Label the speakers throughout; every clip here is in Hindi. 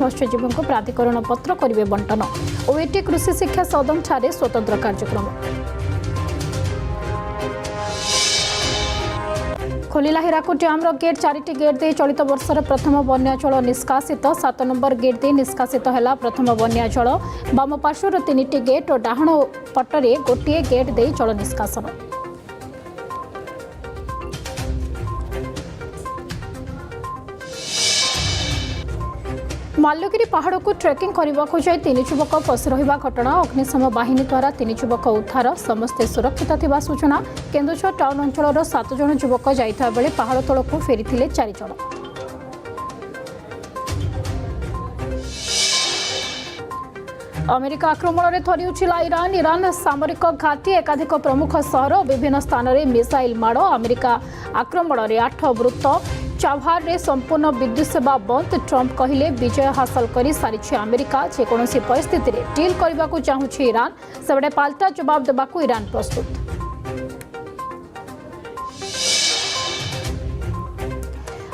Speaker 1: मत्स्यजीवी को प्राधिकरण पत्र करेंगे बंटन। ओएटी कृषि शिक्षा सदन ठारे स्वतंत्र कार्यक्रम। खोलिला हीराकुद डैम्र गेट 4टी गेट दे चलित वर्षर प्रथम बन्याजल निष्कासित 7 नंबर गेट दे निष्कासित है प्रथम बन्याजल। बाम पार्श्वर 3टी गेट और डाहण पटरे गोटे गेट दे जल निष्कासन। माल्यगिरी पहाड़ को ट्रेकिंग करने को जाई 3 युवक फसी रहा घटना। अग्निशम बाहिनी द्वारा 3 युवक उद्धार समस्ते सुरक्षित थिबा सूचना। केन्दुझर टाउन अंचल 7 जन युवक जाइता बेले पहाड़ तल को फेरी 4 जन। अमेरिका आक्रमण में थरी उठिला ईरान सामरिक घाटी एकाधिक प्रमुख सहर विभिन्न स्थान में मिसाइल माड़। अमेरिका आक्रमण में 8 मृत। चाभार रे संपूर्ण विद्युत सेवा बंद। ट्रंप कहले विजय हासिल कर सारी अमेरिका जेकोसी परिस्थिति में डील करने को चाहूँगी ईरान। सेबड़े पाल्टा जवाब देवाक ईरान प्रस्तुत।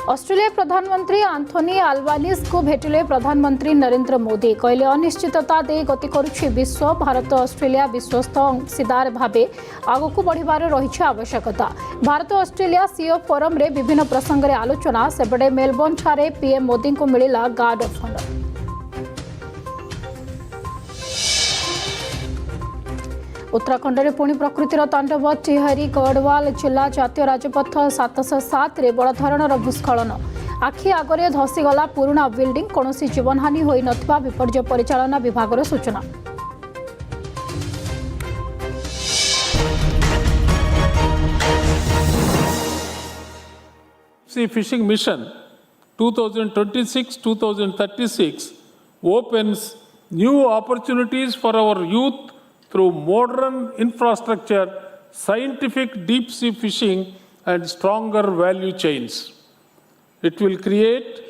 Speaker 1: ऑस्ट्रेलिया प्रधानमंत्री आंथोनी अल्बानीज को भेटिले प्रधानमंत्री नरेंद्र मोदी। कहले अनिश्चितता दे गति करुछि विश्व। भारत ऑस्ट्रेलिया विश्वस्त अंशीदार भावे आगक बढ़िबार रही आवश्यकता। भारत ऑस्ट्रेलिया सीओ फोरम रे विभिन्न प्रसंग रे आलोचना। सेबडे मेलबोर्न ठारे पीएम मोदी को मिलिला गार्ड ऑफ ऑनर। उत्तराखंड में पुणी प्रकृतिर तांडव। टिहरी गढ़वाल जिला जातीय राजपथ 707 रे बड़ धरणर भूस्खलन। आखि आगरे धसीगला पुराणा बिल्डिंग। कौनसी जीवनहानि होई नथिबा विपर्यय परिचालना विभागर सूचना।
Speaker 2: Fishing Mission 2026-2036 opens new opportunities for our youth through modern infrastructure, scientific deep-sea fishing, and stronger value chains. It will create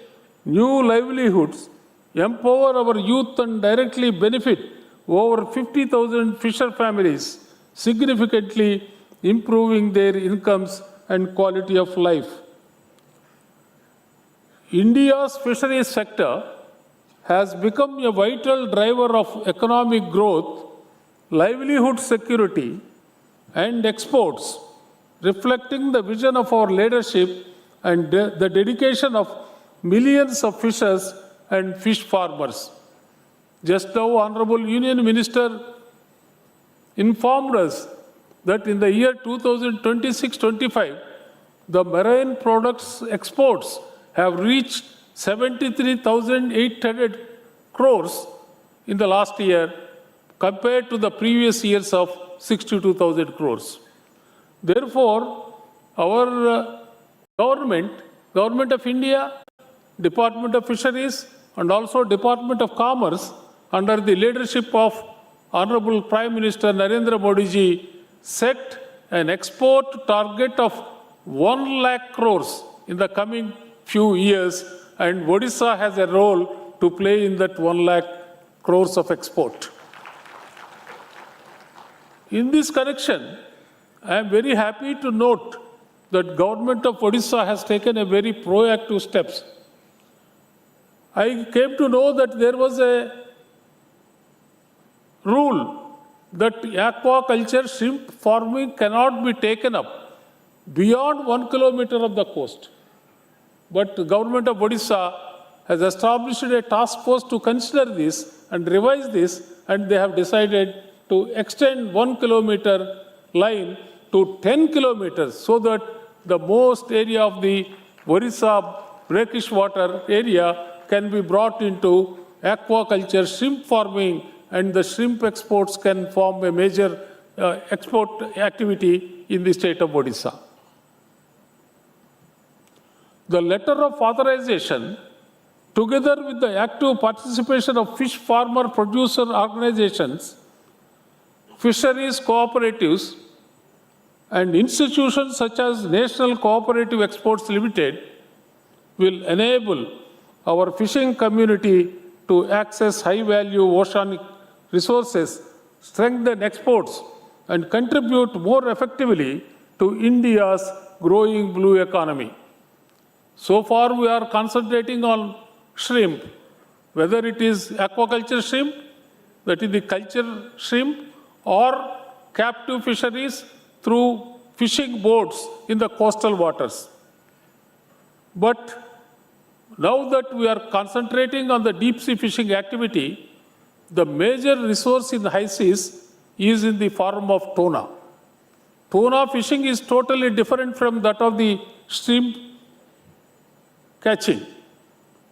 Speaker 2: new livelihoods, empower our youth, and directly benefit over 50,000 fisher families, significantly improving their incomes and quality of life. India's fisheries sector has become a vital driver of economic growth, livelihood security, and exports, reflecting the vision of our leadership and the dedication of millions of fishers and fish farmers. Just now, Honorable Union Minister informed us that in the year 2026-25, the marine products exports have reached 73,800 crores in the last year, compared to the previous years of 62,000 crores. Therefore, our Government of India, Department of Fisheries, and also Department of Commerce, under the leadership of Honorable Prime Minister Narendra Modi ji, set an export target of 1 lakh crores in the coming few years, and Odisha has a role to play in that 1 lakh crores of export. In this connection, I am very happy to note that Government of Odisha has taken a very proactive steps. I came to know that there was a rule that aquaculture shrimp farming cannot be taken up beyond 1 kilometer of the coast. But the Government of Odisha has established a task force to consider this and revise this, and they have decided to extend 1 kilometer line to 10 kilometers so that the most area of the Odisha brackish water area can be brought into aquaculture shrimp farming, and the shrimp exports can form a major export activity in the state of Odisha. The letter of authorization, together with the active participation of fish farmer producer organizations, fisheries cooperatives, and institutions such as National Cooperative Exports Limited, will enable our fishing community to access high-value oceanic resources, strengthen exports, and contribute more effectively to India's growing blue economy. So far, we are concentrating on shrimp. whether it is aquaculture shrimp, that is the culture shrimp, or captive fisheries through fishing boats in the coastal waters. But now that we are concentrating on the deep sea fishing activity, the major resource in the high seas is in the form of tuna. Tuna fishing is totally different from that of the shrimp catching.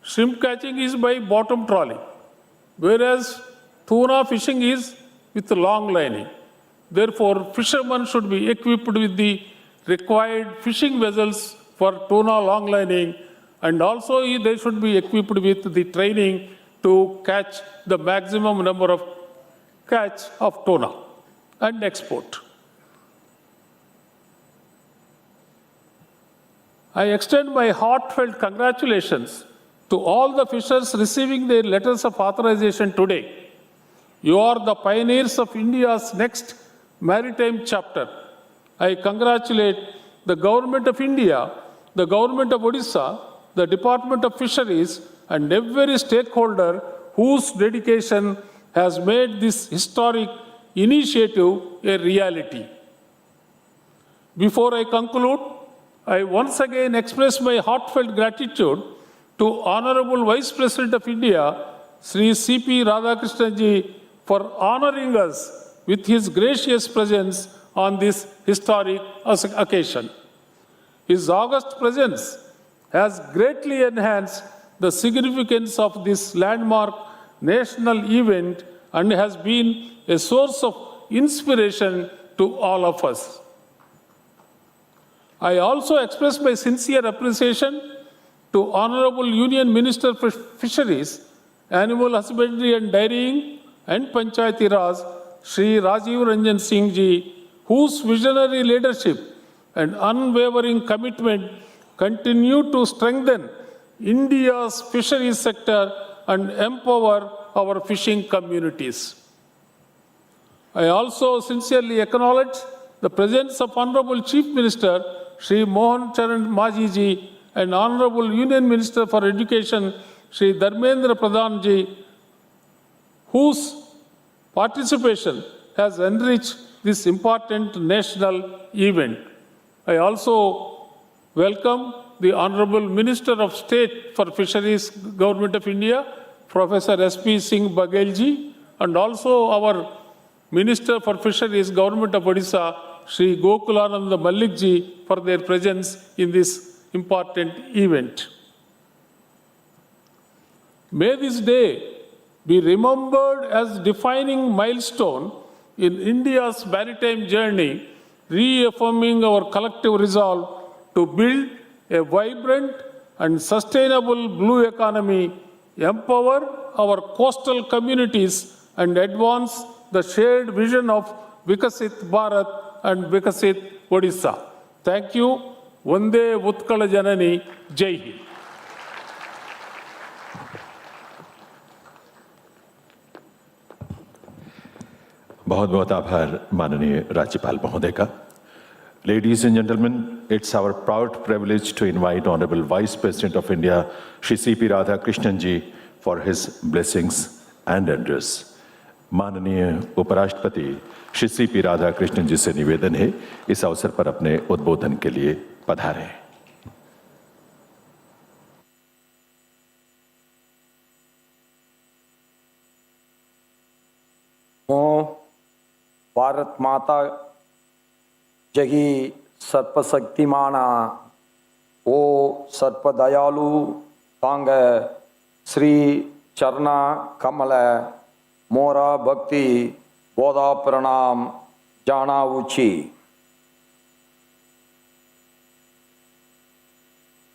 Speaker 2: Shrimp catching is by bottom trawling, whereas tuna fishing is with long lining. Therefore, fishermen should be equipped with the required fishing vessels for tuna long lining, and also they should be equipped with the training to catch the maximum number of catch of tuna and export. I extend my heartfelt congratulations to all the fishers receiving their letters of authorization today. You are the pioneers of India's next maritime chapter. I congratulate the Government of India, the Government of Odisha, the Department of Fisheries, and every stakeholder whose dedication has made this historic initiative a reality. Before I conclude, I once again express my heartfelt gratitude to Honorable Vice President of India, Sri C.P. Radhakrishnan for honoring us with his gracious presence on this historic occasion. His august presence has greatly enhanced the significance of this landmark national event and has been a source of inspiration to all of us. I also express my sincere appreciation to Honorable Union Minister for Fisheries, Animal Husbandry and Dairying and Panchayati Raj, Shri Rajiv Ranjan Singh Ji, whose visionary leadership and unwavering commitment continue to strengthen India's fisheries sector and empower our fishing communities. I also sincerely acknowledge the presence of Honorable Chief Minister Shri Mohan Charan Maji Ji and Honorable Union Minister for Education Shri Dharmendra Pradhan Ji, whose participation has enriched this important national event. I also welcome the Honorable Minister of State for Fisheries, Government of India, Professor S.P. Singh Baghel Ji, and also our Minister for Fisheries, Government of Odisha, Shri Gokulananda Malik Ji, for their presence in this important event. May this day be remembered as defining milestone in India's maritime journey, reaffirming our collective resolve to build a vibrant and sustainable blue economy, empower our coastal communities, and advance the shared vision of Vikasit Bharat and Vikasit Odisha. Thank you. Vande Utkala Janani. Jai Hind.
Speaker 3: बहुत बहुत आभार माननीय राज्यपाल महोदय का. Ladies and gentlemen, it's our proud privilege to invite Honorable Vice President of India, Shri C.P. Radhakrishnan Ji, for his blessings and address. माननीय उपराष्ट्रपति श्री C.P. राधाकृष्णन जी से निवेदन है इस अवसर पर अपने उद्बोधन के लिए पधारें.
Speaker 4: भारत माता जगी सर्पशक्तिमाना ओ सर्पदयालु तांग श्री चरना कमल मोरा भक्ति बोधा प्रणाम जाना उची.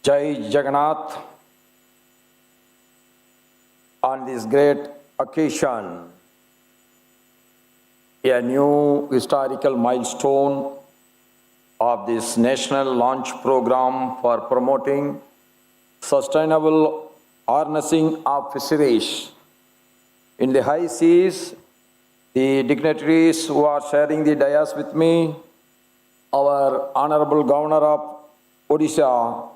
Speaker 4: Jai Jagannath. On this great occasion, a new historical milestone of this national launch program for promoting sustainable harnessing of fisheries in the high seas. The dignitaries who are sharing the dais with me, our Honorable Governor of Odisha,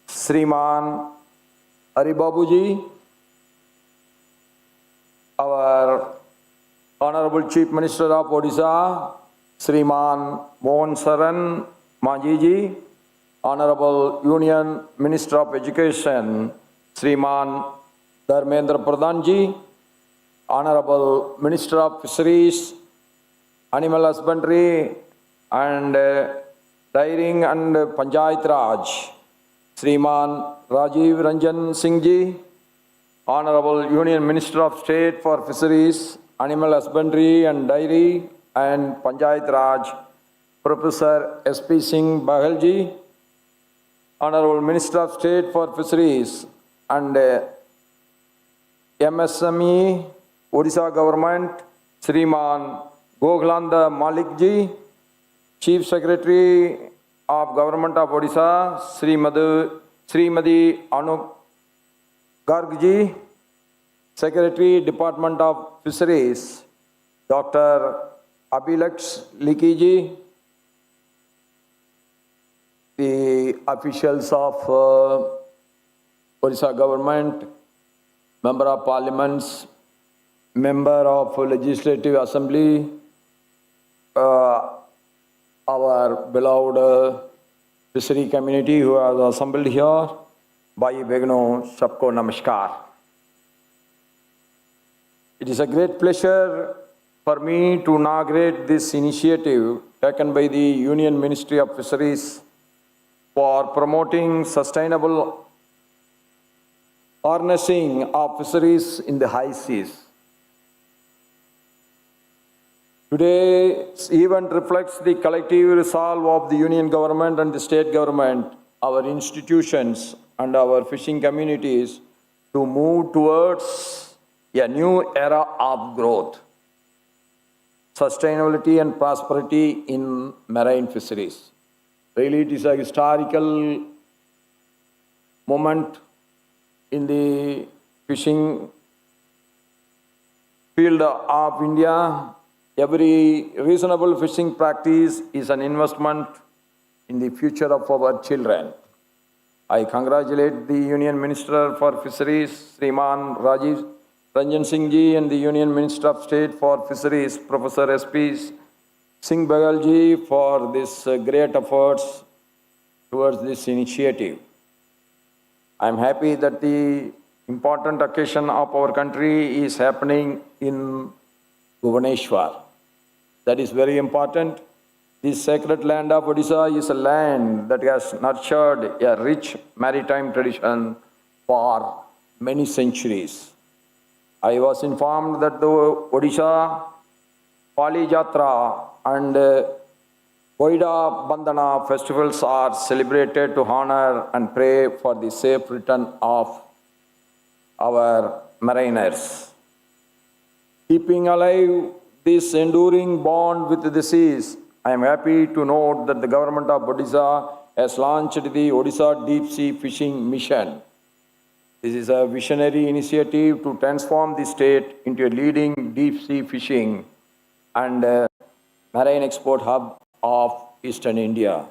Speaker 4: Sriman Haribabuji, our Honorable Chief Minister of Odisha, Sriman Mohan Saran Majiji, Honorable Union Minister of Education, Sriman Dharmendra Pradhanji, Honorable Minister of Fisheries, Animal Husbandry and Dairying and Panchayat Raj, Sriman Rajiv Ranjan Singh Ji, Honorable Union Minister of State for Fisheries, Animal Husbandry and Dairy and Panchayat Raj, Professor S.P. Singh Bahal Ji, Honorable Minister of State for Fisheries and MSME, Odisha Government, Sriman Goghlanda Malik Ji, Chief Secretary of Government of Odisha, Srimadi Anu Garg Ji, Secretary, Department of Fisheries, Dr. Abhilaksh Likhi Ji, the officials of Odisha Government, Member of Parliaments, Member of Legislative Assembly, our beloved fishery community who has assembled here, Bhai Begno, Sabko Namaskar. It is a great pleasure for me to inaugurate this initiative taken by the Union Ministry of Fisheries for promoting sustainable harnessing of fisheries in the high seas. Today's event reflects the collective resolve of the Union Government and the State Government, our institutions and our fishing communities to move towards a new era of growth, sustainability and prosperity in marine fisheries. Really, it is a historical moment in the fishing field of India. Every reasonable fishing practice is an investment in the future of our children. I congratulate the Union Minister for Fisheries, Sriman Rajiv Ranjan Singh Ji, and the Union Minister of State for Fisheries, Professor S.P. Singh Bahal Ji, for this great efforts towards this initiative. I am happy that the important occasion of our country is happening in Bhubaneswar. That is very important. This sacred land of Odisha is a land that has nurtured a rich maritime tradition for many centuries. I was informed that the Odisha Pali Jatra and Oida Bandhana festivals are celebrated to honor and pray for the safe return of our mariners. Keeping alive this enduring bond with the seas, I am happy to note that the government of Odisha has launched the Odisha Deep Sea Fishing Mission. This is a visionary initiative to transform the state into a leading deep sea fishing and marine export hub of Eastern India.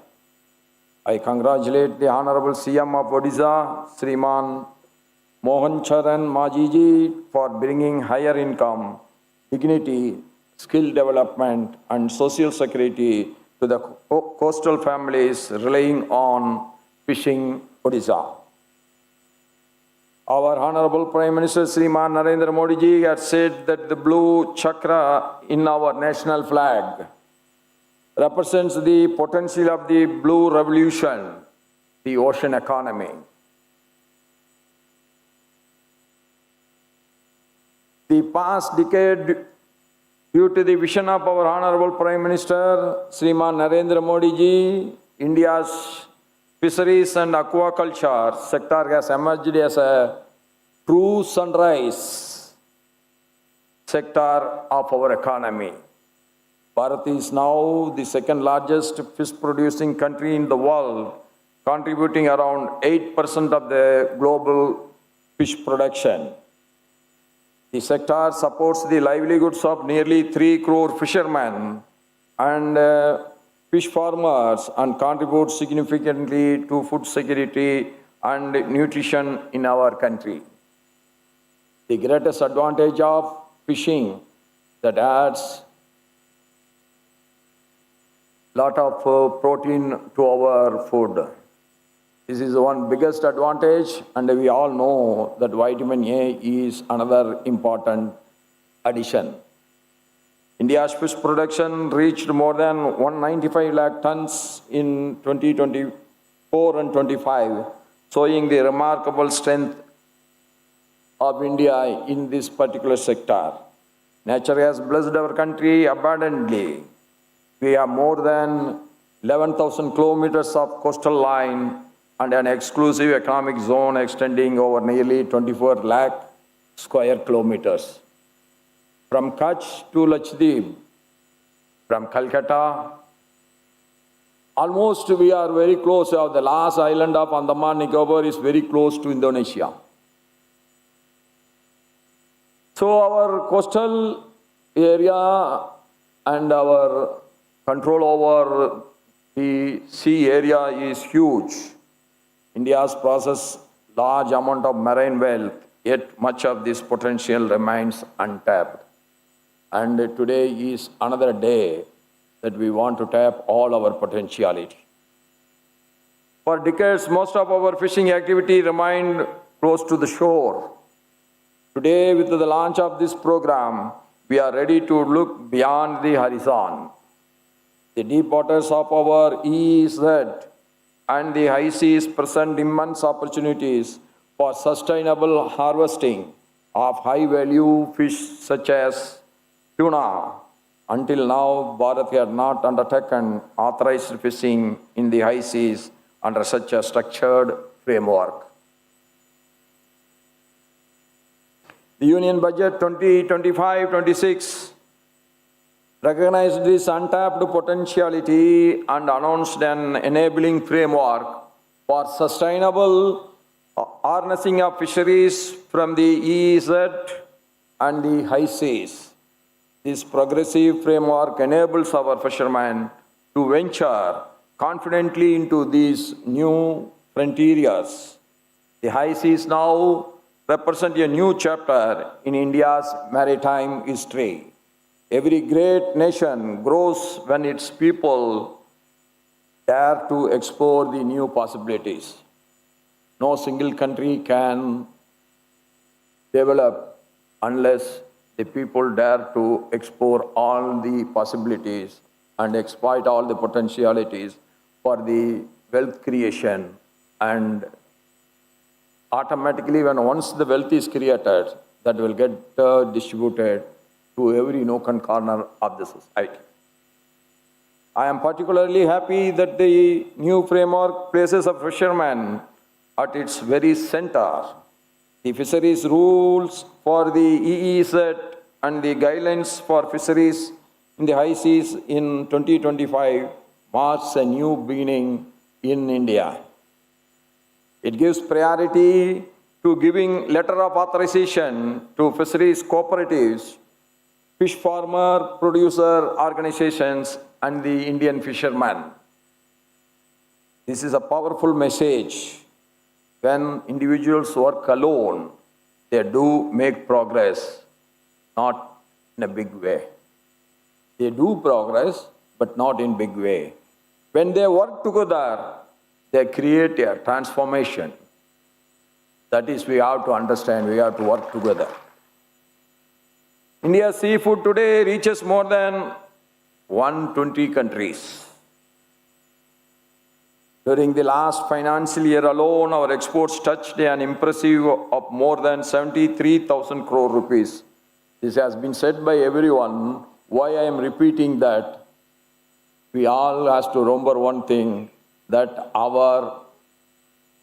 Speaker 4: I congratulate the Honorable CM of Odisha, Sriman Mohan Charan Majiji, for bringing higher income, dignity, skill development and social security to the coastal families relying on fishing Odisha. Our Honorable Prime Minister Sriman Narendra Modi ji has said that the blue chakra in our national flag represents the potential of the blue revolution, the ocean economy. The past decade, due to the vision of our Honorable Prime Minister Sriman Narendra Modi ji, India's fisheries and aquaculture sector has emerged as a true sunrise sector of our economy. Bharat is now the second largest fish producing country in the world, contributing around 8% of the global fish production. The sector supports the livelihoods of nearly 3 crore fishermen and fish farmers and contributes significantly to food security and nutrition in our country. The greatest advantage of fishing that adds lot of protein to our food. This is one biggest advantage, and we all know that vitamin A is another important addition. India's fish production reached more than 195 lakh tons in 2024 and 25, showing the remarkable strength of India in this particular sector. Nature has blessed our country abundantly. We have more than 11,000 kilometers of coastal line and an exclusive economic zone extending over nearly 24 lakh square kilometers. From Kutch to Lakshadweep, from Calcutta, almost we are very close. The last island of Andaman Nicobar is very close to Indonesia. So our coastal area and our control over the sea area is huge. India's possesses large amount of marine wealth, yet much of this potential remains untapped. And today is another day that we want to tap all our potentiality. For decades, most of our fishing activity remained close to the shore. Today, with the launch of this program, we are ready to look beyond the horizon. The deep waters of our EEZ and the high seas present immense opportunities for sustainable harvesting of high-value fish such as tuna. Until now, Bharat had not undertaken authorized fishing in the high seas under such a structured framework. The Union Budget 2025-26 recognized this untapped potentiality and announced an enabling framework for sustainable harnessing of fisheries from the EEZ and the high seas. This progressive framework enables our fishermen to venture confidently into these new frontiers. The high seas now represent a new chapter in India's maritime history. Every great nation grows when its people dare to explore the new possibilities. No single country can develop unless the people dare to explore all the possibilities and exploit all the potentialities for the wealth creation. And automatically, once the wealth is created, that will get distributed to every nook and corner of the society. I am particularly happy that the new framework places a fisherman at its very center. The fisheries rules for the EEZ and the guidelines for fisheries in the high seas in 2025 marks a new beginning in India. It gives priority to giving letter of authorization to fisheries cooperatives, fish farmer producer organizations, and the Indian fishermen. This is a powerful message. When individuals work alone, they do make progress, not in a big way. They do progress, but not in a big way. When they work together, they create a transformation. That is, we have to understand, we have to work together. India's seafood today reaches more than 120 countries. During the last financial year alone, our exports touched an impressive of more than 73,000 crore rupees. This has been said by everyone. Why I am repeating that? We all have to remember one thing, that our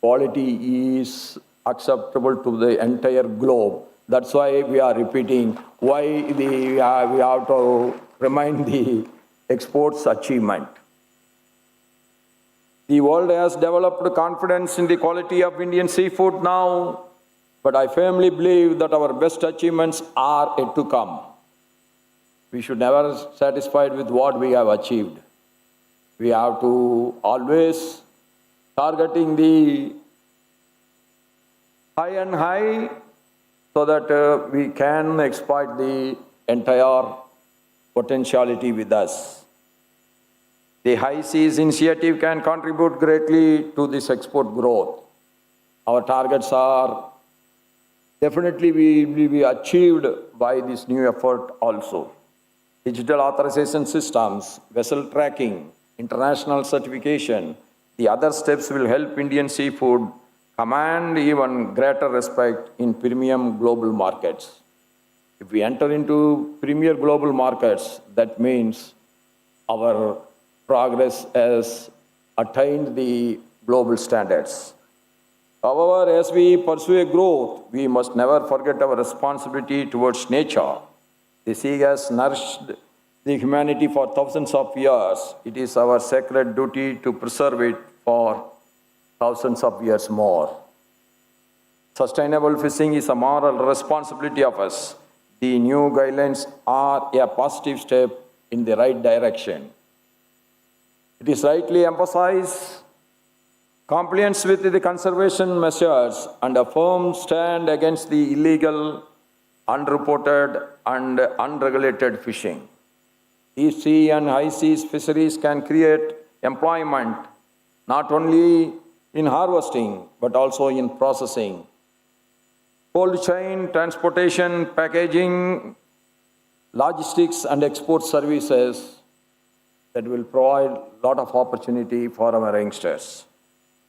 Speaker 4: quality is acceptable to the entire globe. That's why we are repeating why we have to remind the exports achievement. The world has developed confidence in the quality of Indian seafood now, but I firmly believe that our best achievements are yet to come. We should never be satisfied with what we have achieved. We have to always targeting the high and high, so that we can exploit the entire potentiality with us. The High Seas initiative can contribute greatly to this export growth. Our targets are definitely will be achieved by this new effort also. Digital authorization systems, vessel tracking, international certification, the other steps will help Indian seafood command even greater respect in premium global markets. If we enter into premier global markets, that means our progress has attained the global standards. However, as we pursue a growth, we must never forget our responsibility towards nature. The sea has nourished the humanity for thousands of years. It is our sacred duty to preserve it for thousands of years more. Sustainable fishing is a moral responsibility of us. The new guidelines are a positive step in the right direction. It is rightly emphasized compliance with the conservation measures and a firm stand against the illegal, unreported and unregulated fishing. These sea and high seas fisheries can create employment not only in harvesting but also in processing, cold chain, transportation, packaging, logistics and export services that will provide a lot of opportunity for our youngsters.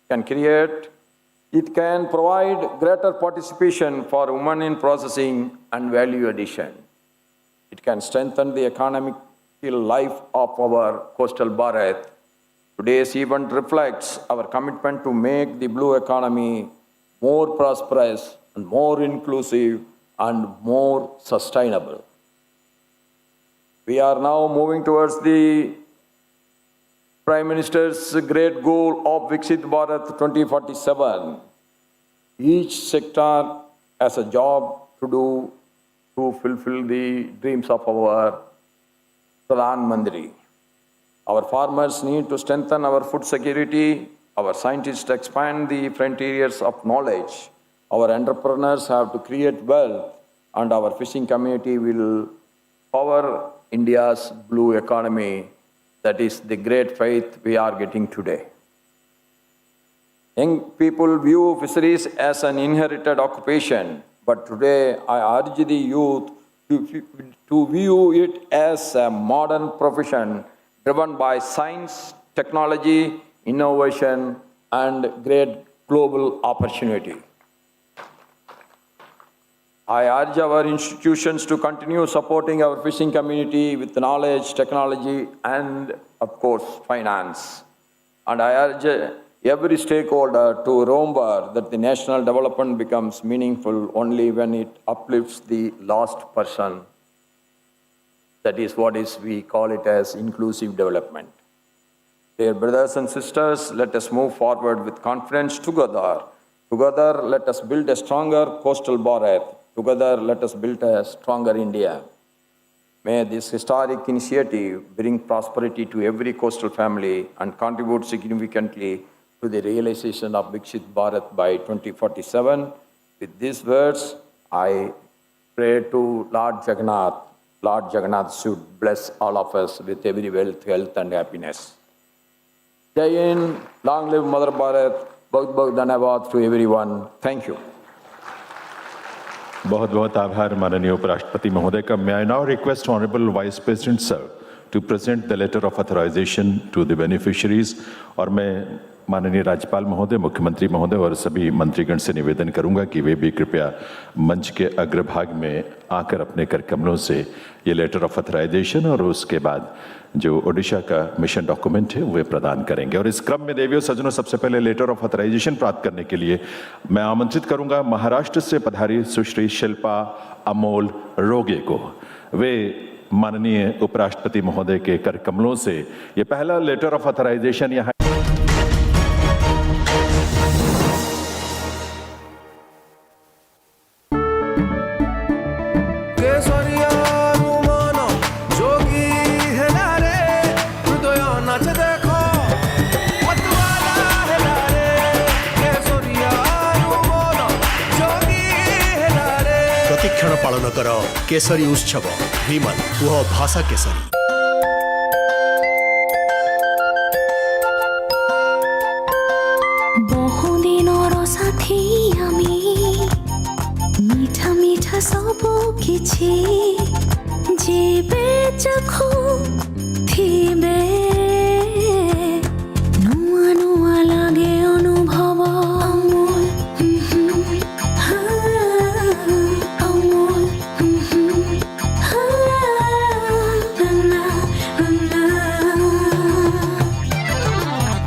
Speaker 4: It can provide greater participation for women in processing and value addition. It can strengthen the economic life of our coastal Bharat. Today's event reflects our commitment to make the blue economy more prosperous and more inclusive and more sustainable. We are now moving towards the Prime Minister's great goal of Viksit Bharat 2047. Each sector has a job to do to fulfill the dreams of our Pradhan Mantri. Our farmers need to strengthen our food security. Our scientists expand the frontiers of knowledge. Our entrepreneurs have to create wealth, and our fishing community will power India's blue economy. That is the great faith we are getting today. Young people view fisheries as an inherited occupation, but today I urge the youth to view it as a modern profession driven by science, technology, innovation, and great global opportunity. I urge our institutions to continue supporting our fishing community with knowledge, technology, and, of course, finance. And I urge every stakeholder to remember that the national development becomes meaningful only when it uplifts the last person. That is what we call it as inclusive development. Dear brothers and sisters, let us move forward with confidence together. Together, let us build a stronger coastal Bharat. Together, let us build a stronger India. May this historic initiative bring prosperity to every coastal family and contribute significantly to the realization of Viksit Bharat by 2047. With these words, I pray to Lord Jagannath. Lord Jagannath should bless all of us with every wealth, health, and happiness. Jai Hind, long live Mother Bharat. Bahut bahut dhanyavad to everyone. Thank you.
Speaker 3: बहुत बहुत आभार माननीय उपराष्ट्रपति महोदय का. May I now request Honorable Vice President Sir to present the letter of authorization to the beneficiaries. और मैं माननीय राज्यपाल महोदय, मुख्यमंत्री महोदय और सभी मंत्रीगण से निवेदन करूंगा कि वे भी कृपया मंच के अग्रभाग में आकर अपने करकमलों से ये लेटर ऑफ ऑथराइजेशन और उसके बाद जो ओडिशा का मिशन डॉक्यूमेंट है वे प्रदान करेंगे. और इस क्रम में देवियों सज्जनों, सबसे पहले लेटर ऑफ ऑथराइजेशन प्राप्त करने के लिए मैं आमंत्रित करूंगा महाराष्ट्र से पधारी सुश्री शिल्पा अमोल रोगे को. वे माननीय उपराष्ट्रपति महोदय के करकमलों से ये पहला लेटर ऑफ ऑथराइजेशन यहाँ
Speaker 5: कर केसरी उत्सव विमल कुह भाषा केसरी।
Speaker 6: बहुदिनर साथी आमी मीठा मीठा सब किछि जेबे चखु थिबे नुआ नुआ लागे अनुभव अमूल अमूल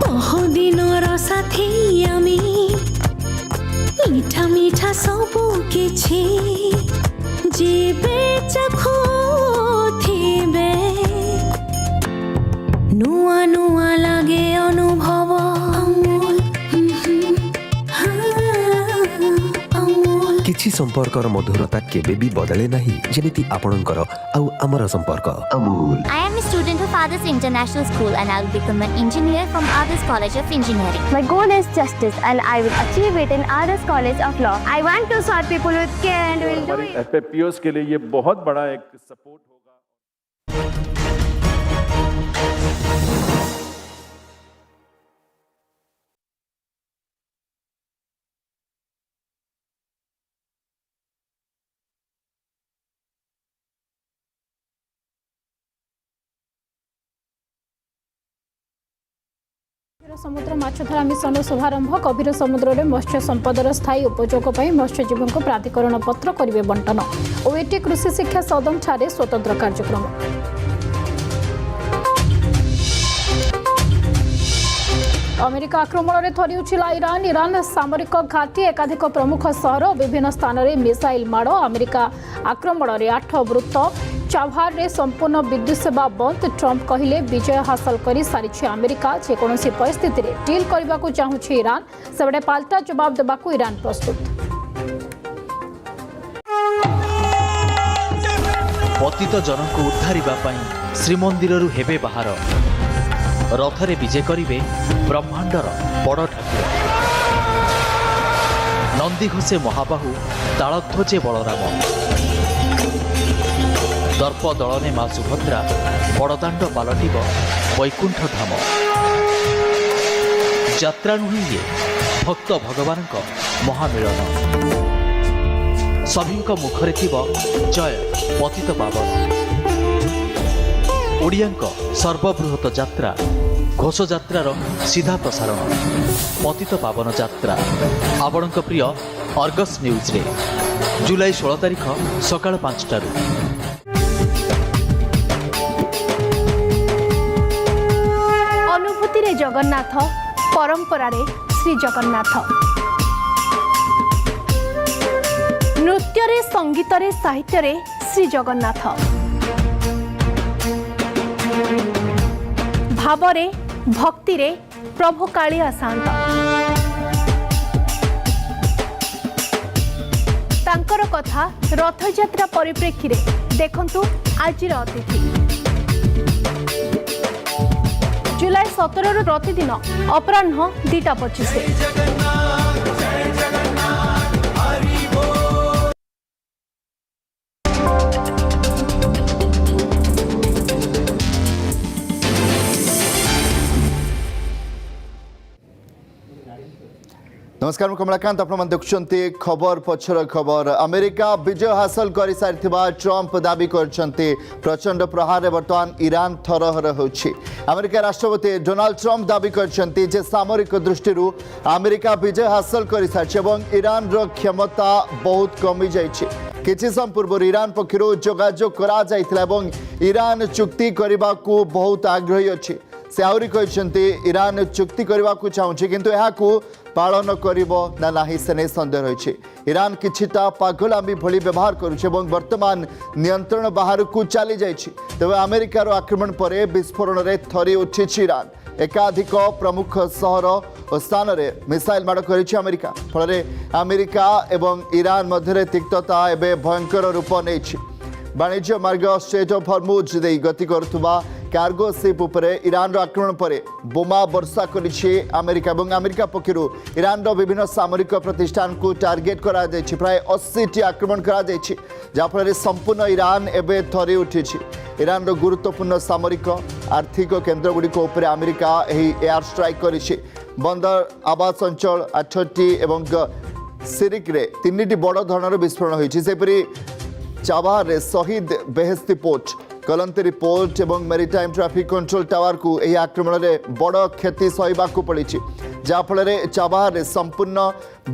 Speaker 6: बहुदिनर साथी आमी मीठा मीठा सब किछि जेबे चखु थिबे नुआ नुआ लागे अनुभव अमूल अमूल।
Speaker 7: किछि संपर्कर मधुरता केबे भी बदले नहीं जेमिति आपणकर आउ हमर संपर्क Amul.
Speaker 8: I am a student of Others International School and I will become an engineer from Others College of Engineering.
Speaker 9: My goal is justice and I will achieve it in Others College of Law. I want to serve people with care and will do it.
Speaker 3: FFPOs के लिए ये बहुत बड़ा एक सपोर्ट होगा।
Speaker 1: समुद्र माछधरा मिशन शुभारंभ गभीर समुद्र में मत्स्य संपदर स्थायी उपयोग पर मत्स्यजीवी प्राधिकरण पत्र करेंगे बंटन। ओएटी कृषि शिक्षा सदन ठारे स्वतंत्र कार्यक्रम। अमेरिका आक्रमण में थरी उठिला ईरान। ईरान सामरिक घाटी एकाधिक प्रमुख सहर विभिन्न स्थान में मिसाइल माड़। अमेरिका आक्रमण में 8 मृत। चाभार रे संपूर्ण विद्युत सेवा बंद। ट्रंप कहले विजय हासिल कर सारी अमेरिका जेकोसी परिस्थिति में डील करने को चाहूँगी ईरान। सेबड़े पाल्टा जवाब देवाक ईरान प्रस्तुत।
Speaker 10: पतित जन को उद्धार श्रीमंदिर हेबे बाहर रथरे विजय करिवे ब्रह्मांडर बड़ ठाकुर। नंदी घोषे महाबाहु तालध्वजे बलराम। दर्प दलने माँ सुभद्रा बड़दाण्ड पालटिब वैकुंठ धाम। यात्रा नुहे ये भक्त भगवान महामिलन। सभी मुखरे थिब जय पतित पावन। ओडियांक सर्वबृहत यात्रा घोष यात्रार सीधा प्रसारण पतित पावन यात्रा आपणक प्रिय अर्गस न्यूज रे जुलाई 16 तारिख सकाळ 5टारू।
Speaker 9: अनुभूति रे जगन्नाथ परंपरा रे श्री जगन्नाथ। नृत्य रे संगीत रे साहित्य रे श्री जगन्नाथ। भावरे भक्ति रे प्रभु कालिया शांत। तांकर कथा रथयात्रा परिप्रेक्षी रे देखंतु आजिर अतिथि। जुलाई 17 प्रतिदिन अपराह्न 2:25।
Speaker 11: नमस्कार मैं कमलाकांत आप देखुंटे खबर पछर खबर। अमेरिका विजय हासिल कर सारिथिबा ट्रंप दाबी करछंती प्रचंड प्रहार रे वर्तमान ईरान थरहर होछि। अमेरिका राष्ट्रपति डोनाल्ड ट्रंप दाबी करछंती जे सामरिक दृष्टि अमेरिका विजय हासिल कर सारिछि एवं ईरान रो क्षमता बहुत कमी जाइछि। किछि समय पूर्व ईरान पक्षरु जोगाजोग करा जाइथिला एवं ईरान चुक्ति करबा को बहुत आग्रही अछि। से आहुरी कहते ईरान चुक्ति करने को चाहूँगी किंतु यहाँ पालन करिबो ना नाही से नहीं सन्देह रही। ईरान किछिटा पागलामी भली व्यवहार करुचे एवं वर्तमान नियंत्रण बाहर को चली जाइछि। तेबे अमेरिकार आक्रमण पर विस्फोरण रे थरी उठिछि ईरान। एकाधिक प्रमुख सहर और स्थान में मिसाइल माड़ करिछि अमेरिका। फल अमेरिका एवं ईरान मध्य तिक्तता एवं भयंकर रूप नहीं। वाणिज्य मार्ग स्ट्रेट ऑफ हॉर्मुज दे गति करुवा कार्गो शिप उपरे ईरान आक्रमण पर बोमा वर्षा करिछि अमेरिका और अमेरिका पक्षरु ईरान विभिन्न सामरिक प्रतिष्ठान को टार्गेट करा जायछि प्राय 80 टी आक्रमण करा जायछि जाफल संपूर्ण ईरान एबे थरी उठिछि ईरान गुरुत्वपूर्ण सामरिक आर्थिक केन्द्र गुड़िक उपर अमेरिका एयर स्ट्राइक करिछि बंदर आवास अंचल 8टी एवं सिरिक रे 3टी बड़ धरणर विस्फोरण होइछि सेपरि चाबार रे शहीद बेहेस्ती पोर्ट कलंतरी पोर्ट एवं मेरीटाइम ट्रैफिक कंट्रोल टावर को यह आक्रमण में बड़ क्षति सहवा पड़ी जहाँफल चाबार रे संपूर्ण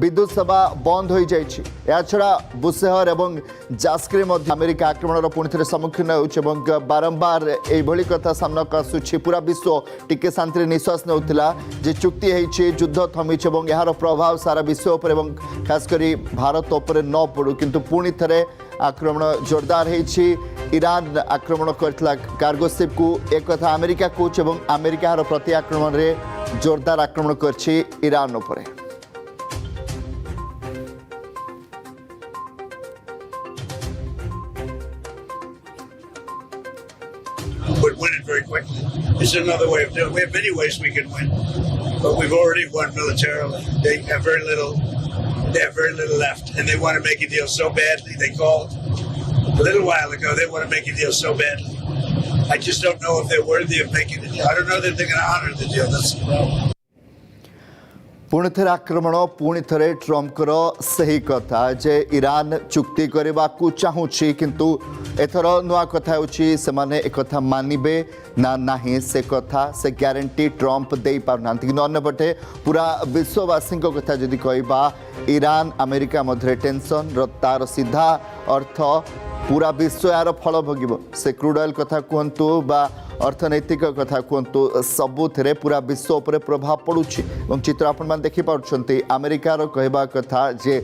Speaker 11: विद्युत सेवा बंद हो छड़ा बुसेहर और जास्क्रे अमेरिका आक्रमण पुणी थे सम्मुखीन हो बारंबार यही कथा सामना आसूँ पूरा विश्व टिके शांति निश्वास नौला जे चुक्ति होती युद्ध थमी और यार प्रभाव सारा विश्व उपर खासकर भारत उपर न पड़ू किंतु पुणी थे आक्रमण जोरदार होती ईरान आक्रमण करथिला कार्गो शिप को एक कथा अमेरिका कौच और अमेरिका प्रति आक्रमण रे जोरदार आक्रमण करछि ईरान उपरे
Speaker 12: would win it very quickly. It's another way of doing it. We have many ways we can win, but we've already won militarily. They have very little left, and they want to make a deal so badly. They called a little while ago. They want to make a deal so badly. I just don't know if they're worthy of making the deal. I don't know that they're going to honor the deal. That's the problem.
Speaker 11: पुणी थे आक्रमण पुणी थे ट्रम्पर सही कथा जे ईरान चुक्ति करने को चाहूँगी किंतु एथर नुआ कथा होची से माने एक कथा मानिबे ना नहीं से कथा से ग्यारंटी ट्रम्प दे पारना कि अन्यपटे पूरा विश्ववासी कथा जदि कहबा ईरान अमेरिका मध्य टेंशन तार सीधा अर्थ पूरा विश्व यार फल भोग से क्रूड ऑयल कथा कहतु बा अर्थनैतिक कथा कहतु सबुथिरे पूरा विश्व उपर प्रभाव पड़ुछि चित्र आपण देखिपुंट अमेरिकार कहवा कथा जे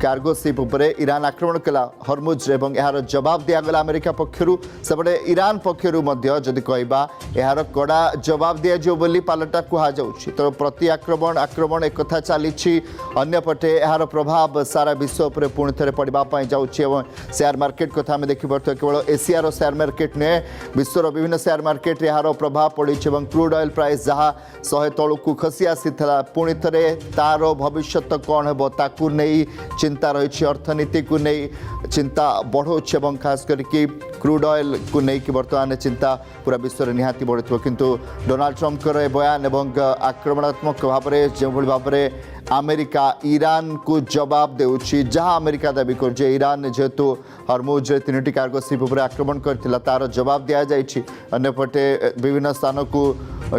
Speaker 11: कार्गो शिप उपरे ईरान आक्रमण कला हरमुज एवं यार जवाब दिगला अमेरिका पक्षरु सेपटे ईरान पक्षरु मध्य जदि कहबा यार कड़ा जवाब दिया बोली पालटा कहा जाउछि तो प्रति आक्रमण एक कथा चली अन्यपटे यार प्रभाव सारा विश्व उपर पुणी थे पड़ापी जाउछि एवं शेयर मार्केट कथा आम देखिपे केवल एशियार शेयर मार्केट ने विश्वर विभिन्न शेयर मार्केट यार प्रभाव पड़ी क्रूड ऑयल प्राइस जहाँ 100 तलू को खसी आसी पुणी थे तार भविष्य कौन हे ताकू नहीं चिंता रही अर्थनीति को नहीं चिंता बढ़ो खास करके क्रूड ऑयल को लेकिन बर्तमान चिंता पूरा विश्व में निहाती बढ़ो किंतु डोनाल्ड ट्रम्प बयान एवं आक्रमणात्मक भाव में जो भाव में अमेरिका ईरान को जवाब देउछि जहाँ अमेरिका दाबी कर ईरान जेहेतु हरमुज 3टी कार्गो शिप उपर आक्रमण करथिला तार जवाब दिया जाइछि अन्यपटे विभिन्न स्थान को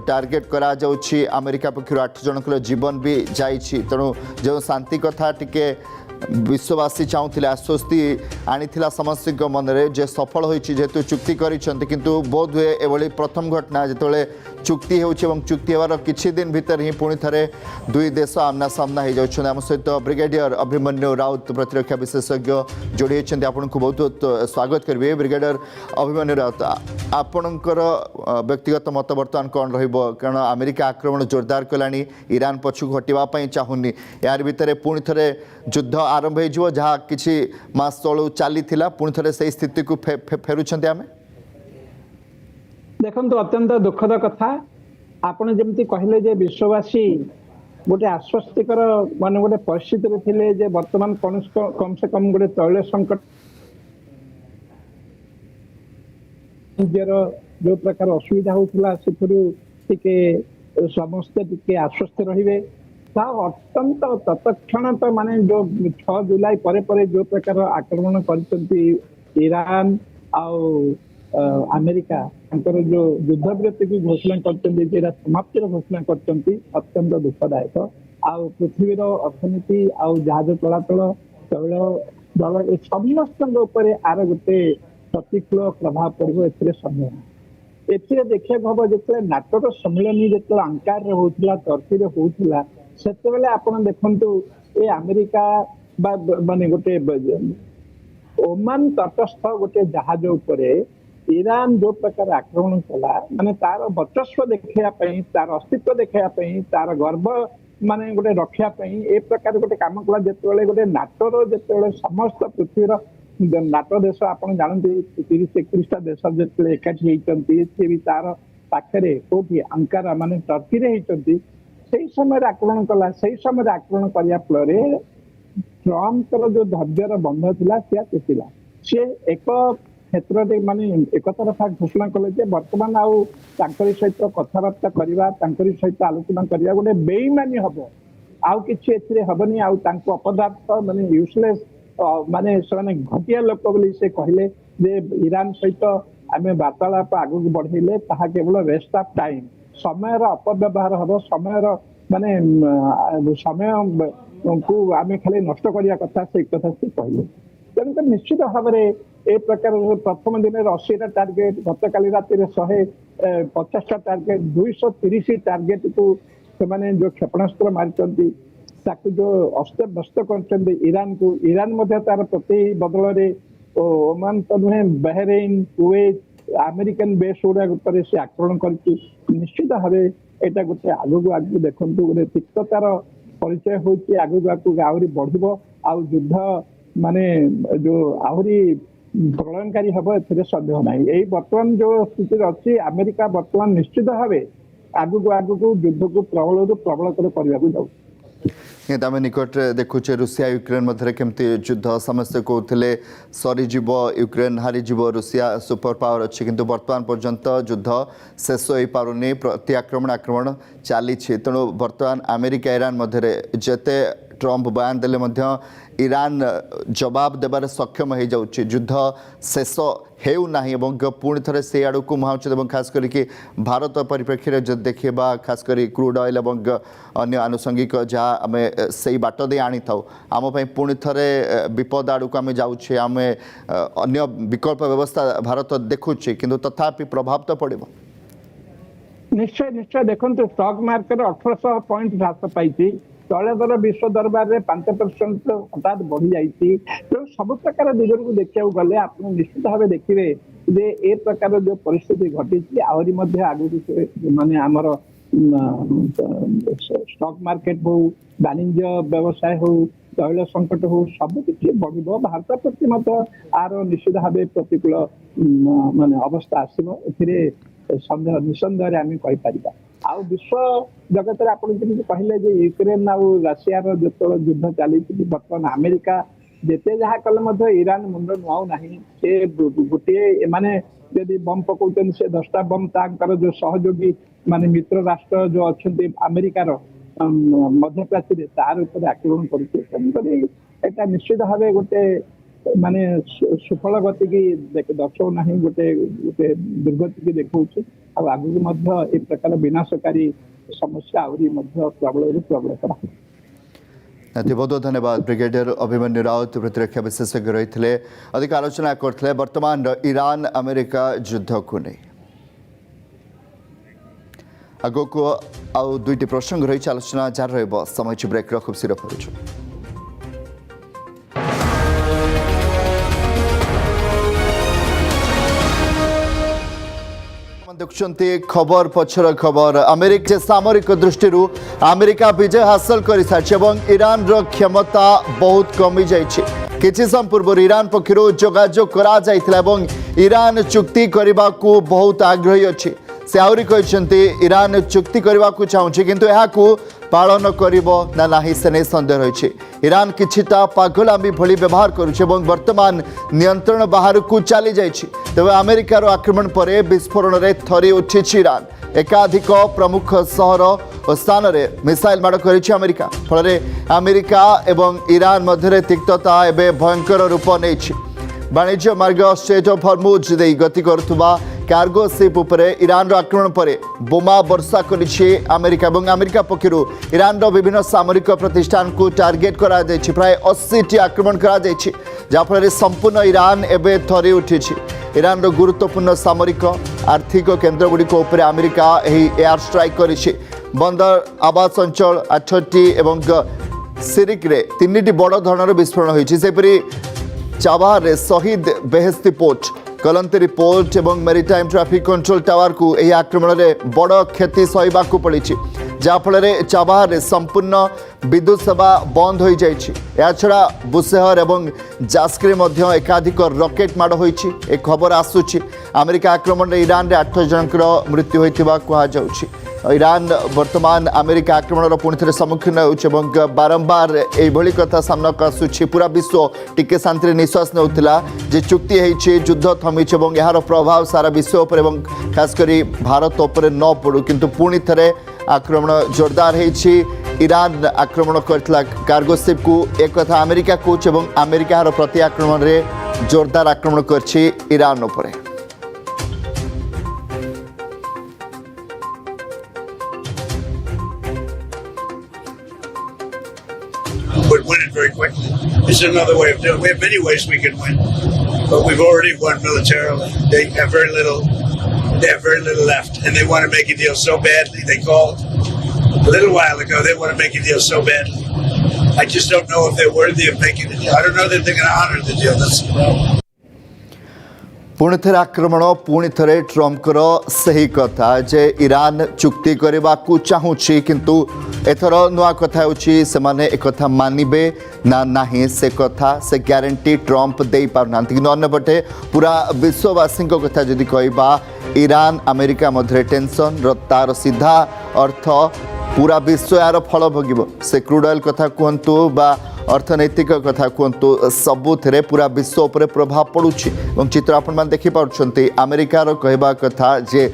Speaker 11: टार्गेट करा जाउछि अमेरिका पक्षर 8 जनकर जीवन भी जाइछि तेणु जो शांति कथा टिके विश्ववासी चाहूले आश्वस्ति आनी समस्त मन में जे सफल होती जेहेतु चुक्ति किंतु बोध हुए एभली प्रथम घटना जिते चुक्ति हो चुक्ति होवार किछि दिन भीतर ही पुणी थे दुई देश आमना सामना हो जाउछन आम सहित ब्रिगेडियर अभिमन्यु राउत प्रतिरक्षा विशेषज्ञ जोड़ी होती आपन को बहुत बहुत स्वागत करेंगे ब्रिगेडियर अभिमन्यु राउत आपणकर व्यक्तिगत मत बर्तमान कौन रहिबो कारण अमेरिका आक्रमण जोरदार कलानी ईरान पछू हटिवाई चाहूनी यार भितर पुणी थे युद्ध आरंभ हो जहाँ किसी मास तलू चली पुणी थे से स्थिति को फेरुंट आम
Speaker 13: देखो अत्यंत दुखद कथा आपन जमती कहले जे विश्ववासी गोटे आश्वस्तिकर मान गोटे परिस्थिति थे जे वर्तमान कम से कम गोटे तैल संकट जो प्रकार असुविधा होता से समस्ते टिके आश्वस्त रहिबे अत्यंत तत्क्षण तो माने जो 6 जुलाई परे जो प्रकार आक्रमण करचंती ईरान आउ अमेरिका जो युद्ध विरति की घोषणा करचंती समाप्तिर घोषणा करचंती अत्यंत दुखदायक आउ पृथ्वीर अर्थनीति आउ जहाज चलाचल तैल दल समस्त आर गोटे प्रतिकूल प्रभाव पड़ो ए संदेह ए देखा हम जो नाटोर सम्मिलनी जो अंकार होता टर्की होता से आपन देखु ए अमेरिका माने गोटे ओमान तटस्थ गोटे जहाज उपरे ईरान जो प्रकार आक्रमण कला माने तार वर्चस्व देखापी तार अस्तित्व देखापी तार गर्व माने गोटे रखापी ए प्रकार गोटे काम कला जिते गोटे नाटोर जिते समस्त पृथ्वीर नाटो देश आपण जानते 30-31 देश जो एकाठी होती सी भी तार पाखे कौटी अंकारा माने टर्की रे होती से समय आक्रमण कला से समय आक्रमण करने फल ट्रम्प जो धैर्यर बंध था सी एक क्षेत्र माने एक तरफा घोषणा कले बर्तमान आउ सहित कथबार्ता करवा सहित आलोचना करवा गोटे बेईमानी हम आउ कि हेनी अपदार्थ माने यूजलेस माने से घटिया लोक बोली से कहले जे ईरान सहित आम वार्तालाप आगू बढ़ेले ताहा केवल वेस्ट ऑफ टाइम समय अपव्यवहार हम समय माने समय को आम खाली नष्ट करने कथा से कथा से कहले तेणुक निश्चित भाव में ए प्रकार प्रथम दिन 80टा टार्गेट गत काली राति 150टा टार्गेट 230 टार्गेट को से जो क्षेपणास्त्र मारी जो अस्त व्यस्त कर ईरान तार प्रति बदल ओमान तो नुहे बहरीन कुवैत अमेरिकन बेस गुड़ा से आक्रमण कर निश्चित भाव यहाँ गोटे आगू आगू देखु गोटे तिक्ततार परिचय होगी आगू आहरी बढ़ आउ युद्ध माने जो आहरी प्रलयनकारी हम ए सन्देह ना यही बर्तमान जो स्थिति अच्छी अमेरिका बर्तमान निश्चित भाव आगू आगू युद्ध को प्रबल प्रबलतर करने जाऊ
Speaker 11: आम निकट देखुचे रुषिया यूक्रेन मध्य केमती युद्ध समस्ते कहते सरीज यूक्रेन हारीज रुषिया सुपर पावर अच्छी किंतु वर्तमान पर्यंत युद्ध शेष हो पारुनी प्रति आक्रमण चली तेणु वर्तमान अमेरिका ईरान मध्य जेते ट्रम्प बयान देले मध्य ईरान जवाब देबार सक्षम हो जाउछि युद्ध शेष हेउ नाही एवं पुणी थे से आड़ को मुहाउछे खास करके भारत परिप्रेक्षी जब देखा खास कर क्रूड ऑयल एवं अन्य आनुषंगिक जहाँ आम से बाट दे आनी था आम पुणी थे विपद आड़ को आम जाऊे आम अन्य विकल्प व्यवस्था भारत देखुचे किंतु तथापि प्रभाव तो पड़े
Speaker 13: निश्चय निश्चय देखो स्टॉक मार्केट 1800 पॉइंट ह्रास पाई तैल दर विश्व दरबार में 5% हठात बढ़ी जाती तो सब प्रकार दिगन को देखा गले आप निश्चित भाव देखिए जे ए प्रकार जो परिस्थिति घटी आहरी आगु माने आमर स्टॉक मार्केट हो वाणिज्य व्यवसाय हो तैल संकट हो सबकि बढ़ भारत प्रति आर निश्चित भाव प्रतिकूल माने अवस्था आसो सन्देह निसंदेह आम कहीपर आ विश्व जगत आप कहले यूक्रेन आउ रशिया जो युद्ध चली बर्तमान अमेरिका जिते जहाँ कले ईरान मुंड नुआऊ ना से गोटे माने यदि बम पकाउछन से 10टा बम तांकर जो सहयोगी माने मित्र राष्ट्र जो अच्छा अमेरिकार मध्य प्राची तार ऊपर आक्रमण कर निश्चित भाव गोटे माने सुफल गति की दर्शाऊ ना गोटे गोटे दुर्गति की देखा आगू ए प्रकार विनाशकारी समस्या आहरी प्रबल प्रबल करा
Speaker 11: बहुत बहुत धन्यवाद ब्रिगेडियर अभिमन्यु राउत प्रतिरक्षा विशेषज्ञ रही थे अधिक आलोचना करते वर्तमान ईरान अमेरिका युद्ध को नहीं आगो को आउ दुईटी प्रसंग रही आलोचना जारी रही समय ब्रेक खूब शीघ्र करूँ देखुंत खबर पछर खबर अमेरिका सामरिक दृष्टि अमेरिका विजय हासिल कर सारी ईरान रो क्षमता बहुत कमी जाइए किछि समय पूर्व ईरान पक्षर जोगाजोग करा ईरान चुक्ति करने को बहुत आग्रही अच्छी से आहरी कहते ईरान चुक्ति करने को चाहूँगी किंतु यहाँ पालन करना नहीं से नहीं सन्देह रही ईरान किछिटा पागलामी भली व्यवहार करुचे वर्तमान नियंत्रण बाहर को चली जाइए तेज अमेरिकार आक्रमण पर विस्फोरण में थरी उठी ईरान एकाधिक प्रमुख सहर और स्थान में मिसाइल माड़ कर अमेरिका फल अमेरिका एवं ईरान मध्य तिक्तता एवं भयंकर रूप नहीं वाणिज्य मार्ग स्ट्रेट ऑफ हॉर्मुज दे गति करुवा कार्गो शिप उपरे ईरान आक्रमण पर बोमा वर्षा करिछि अमेरिका और अमेरिका पक्षर ईरान विभिन्न सामरिक प्रतिष्ठान को टार्गेट करा जायछि प्राय 80टी आक्रमण करा जायछि जाफल संपूर्ण ईरान एवं थरी उठी ईरान गुरुत्वपूर्ण सामरिक आर्थिक केन्द्रगुड़िक उपर अमेरिका एयर स्ट्राइक करिछि बंदर आवास अंचल 8टी एवं सिरिक रे 3टी बड़ धरणर विस्फोरण होइछि सेपरि चाबार रे शहीद बेहेस्ती पोर्ट कलंतरी पोर्ट एवं मेरीटाइम ट्रैफिक कंट्रोल टावर को यह आक्रमण में बड़ क्षति सहवाक पड़ी जहाँफल चाबार संपूर्ण विद्युत सेवा बंद हो छड़ा बुसेहर और जास्क्रे एकाधिक रकेट माड़ हो खबर आसूची अमेरिका आक्रमण में ईरान 8 जनकर मृत्यु होता कहुच्छी ईरान वर्तमान अमेरिका आक्रमण पुणी थे सम्मुखीन हो बारंबार यही कथा सामना को आसूची पूरा विश्व टिके शांति निश्वास नौला जे चुक्ति होती युद्ध थमी और यार प्रभाव सारा विश्व पर खासकर भारत उपर न पड़ू किंतु पुणी थे आक्रमण जोरदार होती ईरान आक्रमण करथिला कार्गो शिप को एक कथा अमेरिका कौच अमेरिका प्रति आक्रमण में जोरदार आक्रमण करछि ईरान उपरे
Speaker 12: Would win it very quickly. This is another way of doing it. We have many ways we can win, but we've already won militarily. They have very little left, and they want to make a deal so badly. They called a little while ago. They want to make a deal so badly. I just don't know if they're worthy of making the deal. I don't know that they're going to honor the deal. That's the problem.
Speaker 11: पुणी थे आक्रमण पुणी थे ट्रम्पर सही कथा जे ईरान चुक्ति करने को चाहूँगी किंतु एथर नुआ कथा होने एक कथा मानवे ना नहीं से कथा से ग्यारंटी ट्रम्प दे पारना कि अन्यपटे पूरा विश्ववासी कथा जदि कहबा ईरान अमेरिका मध्य टेंशन तार सीधा अर्थ पूरा विश्व यार फल भोग से क्रूड ऑयल कथा कहतु बा अर्थनैतिक कथा कहतु सबुथ पूरा विश्व उपर प्रभाव पड़ुछि चित्र आपण देखिपुंट अमेरिकार कहवा कथा जे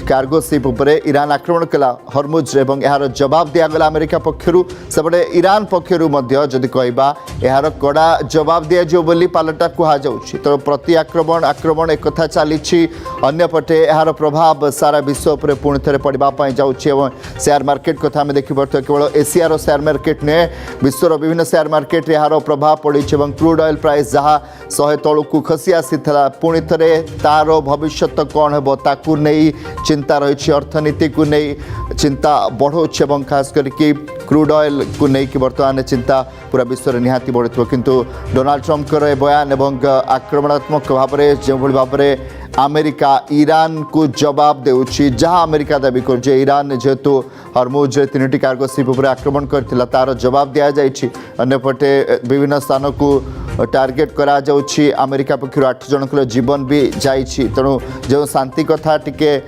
Speaker 11: कार्गो शिप उपरे ईरान आक्रमण कला हरमुज एवं यार जवाब दिगला अमेरिका पक्षरु सेपटे ईरान पक्षरु जदि कहबा यार कड़ा जवाब दिजाव बोली पालटा कहुच्छी तो प्रति आक्रमण एक कथा चली अन्यपटे यार प्रभाव सारा विश्व उपर पुणी थे पड़ापी जाऊँगी शेयर मार्केट कथा आम देखिपुर केवल एशियार शेयर मार्केट नुहे विश्वर विभिन्न शेयर मार्केट यार प्रभाव पड़ी क्रूड ऑयल प्राइस जहाँ 100 तलू को खसी आसी पुणी थे तार भविष्य कौन हो ताकू नहीं चिंता रही अर्थनीति को नहीं चिंता बढ़ाऊँ और खास करके क्रूड ऑयल को लेकिन बर्तमान चिंता पूरा विश्व में निहाती बढ़ुव किंतु डोनाल्ड ट्रम्पर बयान और आक्रमणात्मक भाव में जो भाव में अमेरिका ईरान को जवाब देउछि जहाँ अमेरिका दाबी कर ईरान जेहेतु हरमुज 3टी कार्गो शिप उपर आक्रमण करथिला तार जवाब दिया जाइछि अन्यपटे विभिन्न स्थान को टार्गेट करा जाउछि अमेरिका पक्षर 8 जनकर जीवन भी जाइछि तेणु जो शांति कथा टिके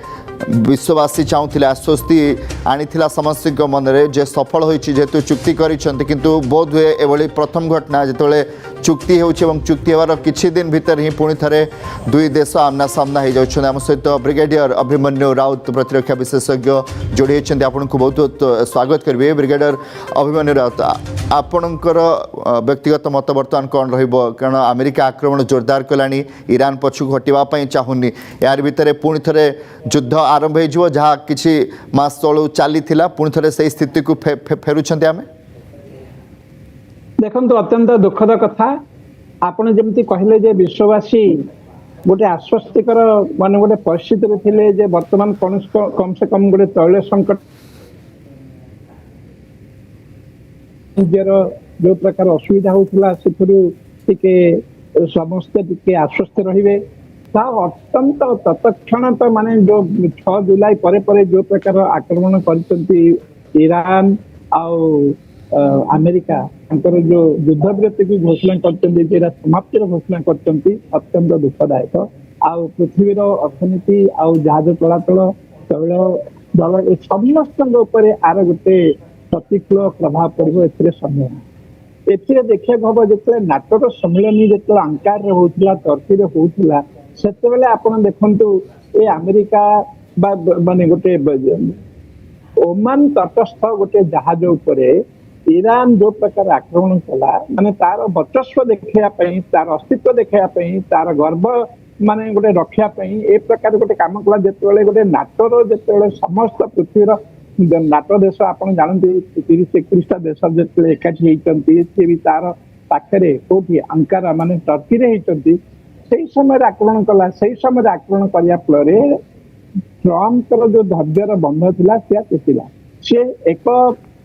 Speaker 11: विश्ववासी चाहूले आश्वस्ति आनी समस्त मन में जे सफल होती जेहेतु चुक्ति किंतु बोध हुए एभली प्रथम घटना जिते चुक्ति चुक्ति होवार किछि दिन भीतर ही पुणी थे दुई देश आमना सामना हो जाउछन आम सहित ब्रिगेडियर अभिमन्यु राउत प्रतिरक्षा विशेषज्ञ जोड़ी होती आपन को बहुत बहुत स्वागत करेंगे ब्रिगेडियर अभिमन्यु राउत आपणकर व्यक्तिगत मत बर्तमान कौन रहिबो कारण अमेरिका आक्रमण जोरदार कलानी ईरान पछू हटिवाई चाहूनी यार भितर पुणी थे युद्ध आरंभ हो जहाँ किसी मास तलू चली पुणी थे से स्थिति को फेरुंट आम
Speaker 13: देखो अत्यंत दुखद कथा आपड़ जमी कहले जे विश्ववासी गोटे आश्वस्तिकर मान गोटे परिस्थिति थे जे वर्तमान कम से कम गोटे तैल संकट जो प्रकार असुविधा होता से समस्ते टिके आश्वस्त रहिबे अत्यंत तत्क्षण तो माने जो 6 जुलाई परे जो प्रकार आक्रमण करचंती ईरान अमेरिका जो युद्ध विरति की घोषणा करचंती समाप्तिर घोषणा करचंती अत्यंत दुखदायक पृथ्वीर अर्थनीति जहाज चलाचल तैल जल समस्त आर गोटे प्रतिकूल प्रभाव पड़ो ए देखा हम जो नाटक सम्मिलनी जो अंकार होता टर्की होता से देखु ये अमेरिका माने गोटे ओमान तटस्थ गोटे जहाज उपरे ईरान जो प्रकार आक्रमण कला माने तार वर्चस्व देखापी तार अस्तित्व देखापी तार गर्व माने गोटे रखापी ए प्रकार गोटे कम कला जिते गोटे नाटोर जो समस्त पृथ्वीर नाटो देश आप जानते 30-31 देश जो एकाठी होती भी तार पाखे कौटी अंकारा माने टर्की होती से समय आक्रमण कला से समय आक्रमण करने फल ट्रम्पर जो धैर्यर बंध था तेला सी एक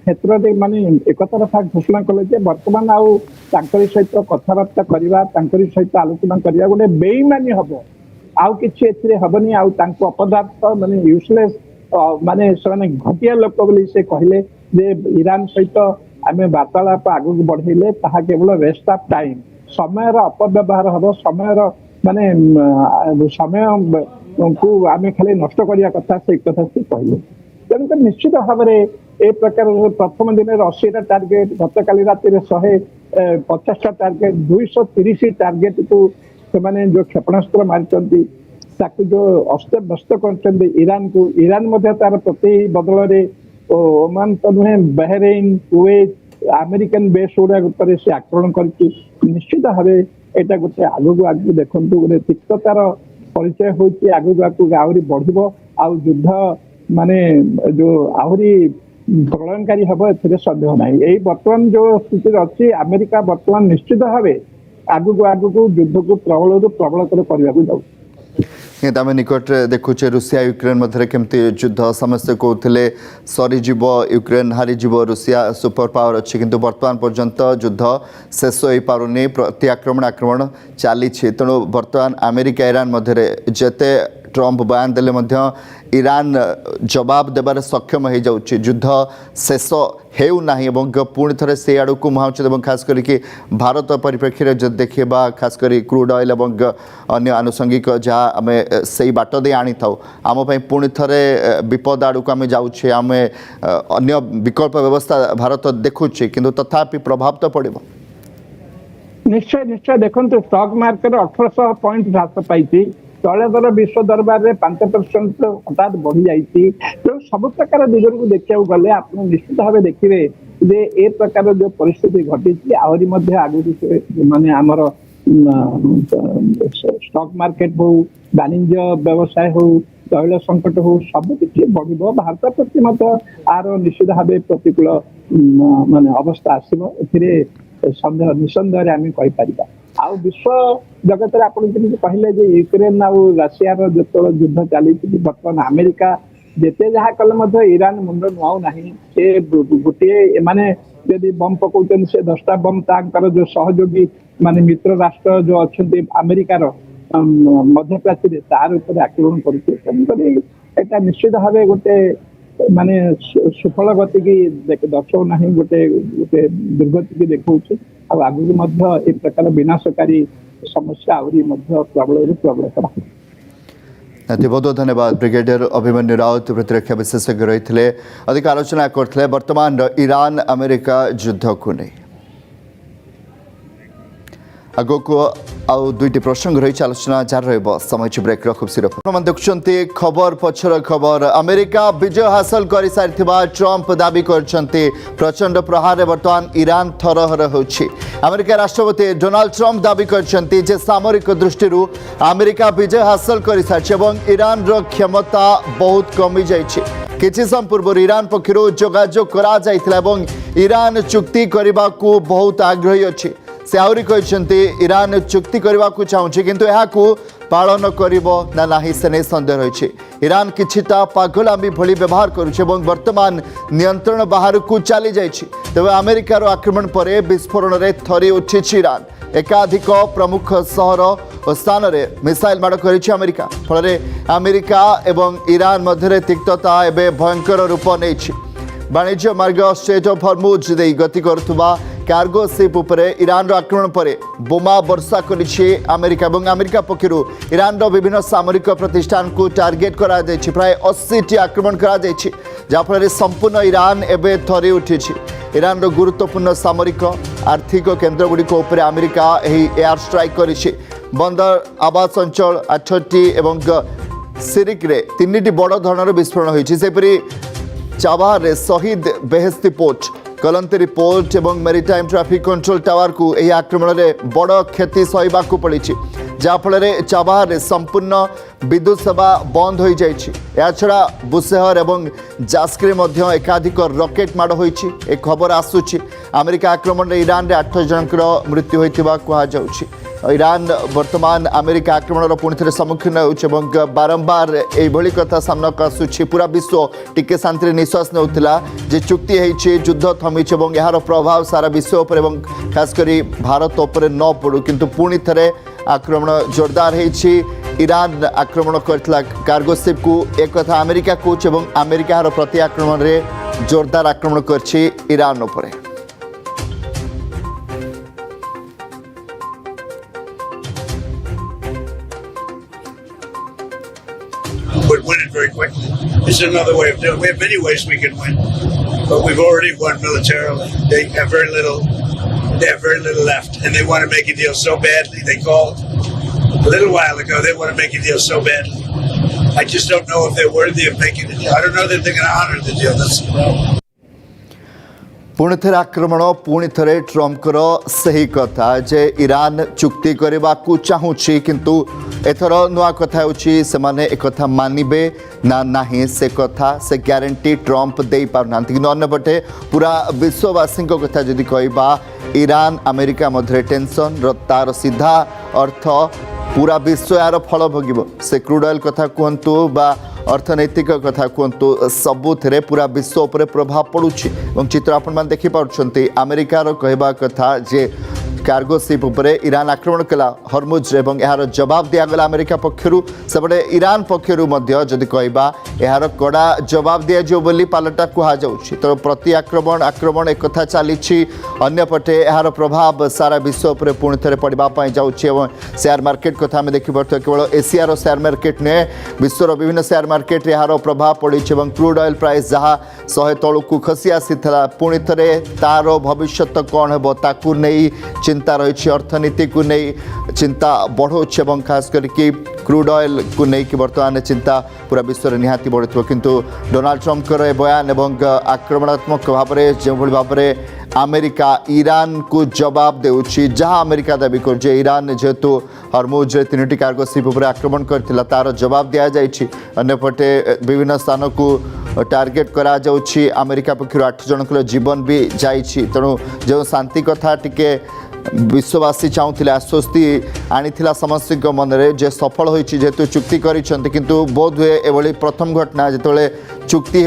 Speaker 13: क्षेत्र माने एक तरफा घोषणा कले बर्तमान सहित कथबार्ता करवा सहित आलोचना करवा गोटे बेईमानी हम आउ कि हबनी अपदार्थ माने यूजलेस माने से घटिया लोक बोली से कहले जे ईरान सहित आम वार्तालाप आगू बढ़ेले ताहा केवल वेस्ट ऑफ टाइम समय अपव्यवहार हम समय माने समय को आम खाली नष्ट करने कथा से कथा से कहले तेणुक निश्चित भाव में ए प्रकार प्रथम दिन 80टा टार्गेट गत काली राति 150टा टार्गेट 230 टार्गेट को से जो क्षेपणास्त्र मारी जो अस्तव्यस्त कर ईरान को ईरान तार प्रति बदल ओमान तो नुहे बहरीन कुवैत अमेरिकन बेस गुड़ा से आक्रमण कर निश्चित भाव यहाँ गोटे आगू आगू देखु गोटे तिक्ततार परिचय होगी आगू आगू आहरी बढ़ युद्ध माने जो आहरी प्रलयनकारी हम ए सन्देह ना यही बर्तमान जो स्थिति अच्छी अमेरिका बर्तमान निश्चित भाव आगू आगू युद्ध को प्रबल प्रबलतर करने जाऊ
Speaker 11: आम निकट देखुचे रुषिया यूक्रेन मध्य केमती युद्ध समस्ते कहते सरीजीव यूक्रेन हारीजीव रुषिया सुपर पावर अच्छी किंतु वर्तमान पर्यंत युद्ध शेष हो पारुनी प्रति आक्रमण चली तेणु वर्तमान अमेरिका ईरान मध्य जेते ट्रम्प बयान देले ईरान जवाब देबार सक्षम हो जाउछि युद्ध शेष हेउना पुणी थे से आड़ को मुहाउछे खास करके भारत परिप्रेक्षी जो देखा खास कर क्रूड ऑयल अन्य आनुषंगिक जहाँ आम से बाट दे आनी था आमपाई पुणी थे विपद आड़ को आम जाऊे आम अन्य विकल्प व्यवस्था भारत देखुचे किंतु तथापि प्रभाव तो पड़े
Speaker 13: निश्चय निश्चय देखो स्टॉक मार्केट 1800 पॉइंट ह्रास पाई तैल दर विश्व दरबार में 5% हठात बढ़ी जाती तो सब प्रकार दिगर को देखा गले आप निश्चित भाव देखिए जे ए प्रकार जो परिस्थिति घटी आहरी आगू माने आमर स्टॉक मार्केट हो वाणिज्य व्यवसाय हो तैल संकट हो सब किसी बढ़ भारत प्रति आर निश्चित भाव प्रतिकूल माने अवस्था आसो सन्देह निसंदेह आम कहीपर आ विश्व जगत आप कहले यूक्रेन आ रशियार जो युद्ध चली बर्तमान अमेरिका जिते जहाँ कले ईरान मुंड नुआऊ ना से गोटे माने यदि बम पकाउछन से 10टा बम तांकर जो सहयोगी माने मित्र राष्ट्र जो अच्छे अमेरिकार मध्य प्राची तार ऊपर आक्रमण कर निश्चित भाव गोटे माने सुफल गति की दर्शाऊ ना गोटे गोटे दुर्गति की देखा आगू ए प्रकार विनाशकारी समस्या आहरी प्रबल प्रबलतर
Speaker 11: बहुत बहुत धन्यवाद ब्रिगेडियर अभिमन्यु राउत प्रतिरक्षा विशेषज्ञ रही अधिक आलोचना करते वर्तमान ईरान अमेरिका युद्ध को नहीं आग को आउ दुईटी प्रसंग रही आलोचना जारी रही ब्रेक खूब सी देखुंत खबर पछर खबर अमेरिका विजय हासिल कर सारी ट्रम्प दाबी करछंती प्रचंड प्रहार बर्तमान ईरान थरहर होछि अमेरिका राष्ट्रपति डोनाल्ड ट्रम्प दाबी करछंती जे सामरिक दृष्टि अमेरिका विजय हासिल कर सारी ईरान रो क्षमता बहुत कमी जाइछि किछि समय पूर्व ईरान पक्षरु जोगाजोग करा जाइथिला एवं ईरान चुक्ति करने को बहुत आग्रही अछि से आहरी कहते ईरान चुक्ति करने को चाहूँगी किंतु यहाँ पालन ना नहीं से नहीं सन्देह रही ईरान किछिटा पागलामी भली व्यवहार करुचे वर्तमान नियंत्रण बाहर को चली जाइए तेज अमेरिकार आक्रमण पर विस्फोरण में थरी उठी ईरान एकाधिक प्रमुख सहर और स्थान में मिसाइल माड़ कर अमेरिका फल अमेरिका एवं ईरान मध्य तिक्तता एवं भयंकर रूप नहीं वाणिज्य मार्ग स्ट्रेट ऑफ हॉर्मुज दे गति करुवा कार्गो शिप उपरे ईरान आक्रमण पर बोमा वर्षा करिछि अमेरिका और अमेरिका पक्षरु ईरान विभिन्न सामरिक प्रतिष्ठान को टार्गेट करा जायछि प्राय 80टी आक्रमण करा जायछि जाफल संपूर्ण ईरान एवं थरी उठी ईरान गुरुत्वपूर्ण सामरिक आर्थिक केन्द्रगुड़िक उपर अमेरिका एयर स्ट्राइक करिछि बंदर आवास अंचल 8टी एवं सिरिक रे 3टी बड़ धरणर विस्फोरण होइछि सेपरि चाबार रे शहीद बेहेस्ती पोर्ट कलंतरी पोर्ट एवं मेरीटाइम ट्रैफिक कंट्रोल टावर को यह आक्रमण में बड़ क्षति सहवा पड़ी जहाँफल चाबार में संपूर्ण विद्युत सेवा बंद हो जाए छड़ा बुसेहर और जास्क्रे एकाधिक रॉकेट माड़ होती एक खबर आसूची अमेरिका आक्रमण में ईरान में 8 जनकर मृत्यु होता कहुच्छी ईरान वर्तमान अमेरिका आक्रमण पुणी थे सम्मुखीन हो बारंबार यही कथा सामना को आसूची पूरा विश्व टिके शांति निश्वास नौला जे चुक्ति युद्ध थमी और यार प्रभाव सारा विश्व पर खासकर भारत उपर न पड़ू किंतु पुणी थे आक्रमण जोरदार होती इरान आक्रमण करथिला कार्गो शिप को एक कथा अमेरिका कौच और अमेरिका प्रति आक्रमण में जोरदार आक्रमण करछि ईरान उपरे।
Speaker 12: Would win it very quickly. It's another way of doing it. We have many ways we can win, but we've already won militarily. They have very little. They have very little left, and they want to make a deal so badly. They called a little while ago. They want to make a deal so badly. I just don't know if they're worthy of making the deal. I don't know that they're going to honor the deal. That's the problem.
Speaker 11: पुणी थे आक्रमण पुणी थे ट्रम्पर सही कथा जे ईरान चुक्ति करने को चाहूँगी किंतु एथर नुआ कथा होने एक कथा मानवे ना नहीं से कथा से ग्यारंटी ट्रम्प दे पारना कि अन्यपटे पूरा विश्ववासी कथा जदि कहवा ईरान अमेरिका मध्य टेंशन तार सीधा अर्थ पूरा विश्व यार फल भोग से क्रूड ऑयल कथा कहतु बा अर्थनैतिक कथा कहतु सबुथिरे पूरा विश्व उपर प्रभाव पड़ुछि चित्र आपण देखिपुंट अमेरिकार कहवा कथा जे कार्गो शिप उपरे ईरान आक्रमण कला हरमुज एवं यार जवाब दिगला अमेरिका पक्षरु सेपटे ईरान पक्षरु मध्य जदि कहवा यार कड़ा जवाब दिजाव बोली पालटा कहुच्छी तो प्रति आक्रमण एक कथा चली अन्यपटे यार प्रभाव सारा विश्व उपर पुणी थे पड़ापी जाऊँगी शेयर मार्केट कथा आम देखिए केवल एशियार शेयर मार्केट नुहे विश्वर विभिन्न शेयर मार्केट यार प्रभाव पड़ी क्रूड ऑयल प्राइस जहाँ 100 तलू को खसी आसी पुणी थे तार भविष्य कौन हो ताकू नहीं चिंता रही अर्थनीति को नहीं चिंता बढ़ोच्छे और खास करके क्रूड ऑयल को लेकिन बर्तमान चिंता पूरा विश्व में निहाती बढ़ो किंतु डोनाल्ड ट्रम्पर बयान और आक्रमणात्मक भाव में जो भाव में अमेरिका ईरान को जवाब देउछि जहाँ अमेरिका दाबी कर ईरान जेहेतु हरमुज 3टी कार्गो शिप उपर आक्रमण करथिला तार जवाब दिया जाइछि अन्यपटे विभिन्न स्थान को टार्गेट करा जाउछि अमेरिका पक्षर 8 जनकर जीवन भी जाइछि तेणु जो शांति कथा टिके विश्ववासी चाहूले आश्वस्ति आनी समस्त मन में जे सफल होती जेहेतु चुक्ति किंतु बोध हुए एभली प्रथम घटना जिते चुक्ति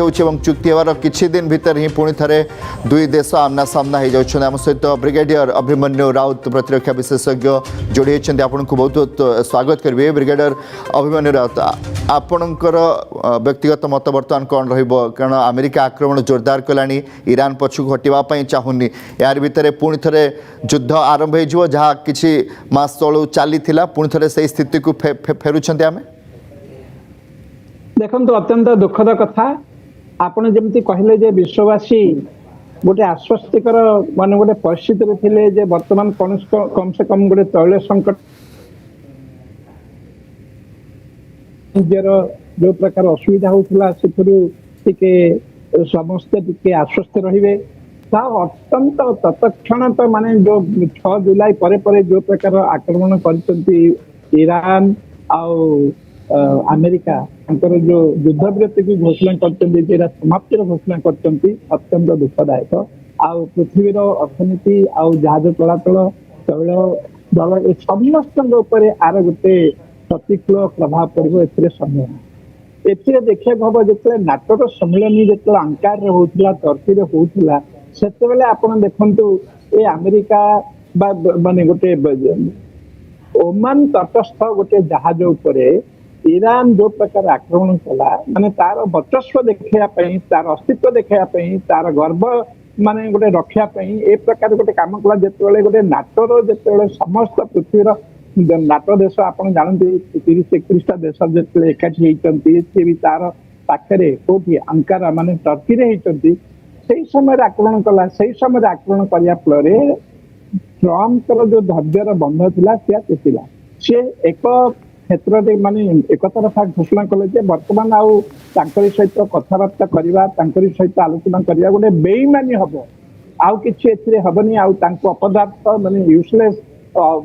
Speaker 11: चुक्ति होवार किछि दिन भीतर ही पुणी थे दुई देश आमना सामना हो जाउछन। आम सहित ब्रिगेडियर अभिमन्यु राउत प्रतिरक्षा विशेषज्ञ जोड़ी होती आपन को बहुत बहुत स्वागत करेंगे। ब्रिगेडियर अभिमन्यु राउत आपणकर व्यक्तिगत मत बर्तमान कौन रहिबो कारण अमेरिका आक्रमण जोरदार कलानी ईरान पछू हटिवाई चाहूनी यार भितर पुणी थे युद्ध आरंभ हो जहाँ किसी मास तलू चली पुणी थे से स्थिति को फेरुंट आम
Speaker 13: देखो अत्यंत दुखद कथा आपन जमती कहले जे विश्ववासी गोटे आश्वस्तिकर मान गोटे परिस्थिति थे जे वर्तमान कम से कम गोटे तैल संकट जो प्रकार असुविधा होता से समस्ते टिके आश्वस्त रहिबे अत्यंत तत्क्षण तो माने जो 6 जुलाई परे जो प्रकार आक्रमण करचंती ईरान अमेरिका जो युद्ध विरति की घोषणा करचंती जेरा समाप्तिर घोषणा करचंती अत्यंत दुखदायक पृथ्वीर अर्थनीति जहाज चलाचल तैल दल ए समस्त आर गोटे प्रतिकूल प्रभाव पड़ो ए देखा हम जो नाटक सम्मिलनी जो अंकार होता टर्की होता से आपन देखु ए अमेरिका माने गोटे ओमान तटस्थ गोटे जहाज उपरे ईरान जो प्रकार आक्रमण कला माने तार वर्चस्व देखापी तार अस्तित्व देखापी तार गर्व माने गोटे रखापी ए प्रकार गोटे कम कला जिते गोटे नाटोर जिते समस्त पृथ्वीर नाटो देश आप जानते 30-31 देश जो एकाठी होती भी तार पाखे कौटी अंकारा माने टर्की होती से समय आक्रमण कला से समय आक्रमण करने फल ट्रम्पर जो धैर्यर बंध था तेला सी एक क्षेत्र माने एक तरफा घोषणा कले बर्तमान सहित कथबार्ता करवा सहित आलोचना करवा गोटे बेईमानी हम आउ कि हेनी अपदार्थ माने यूजलेस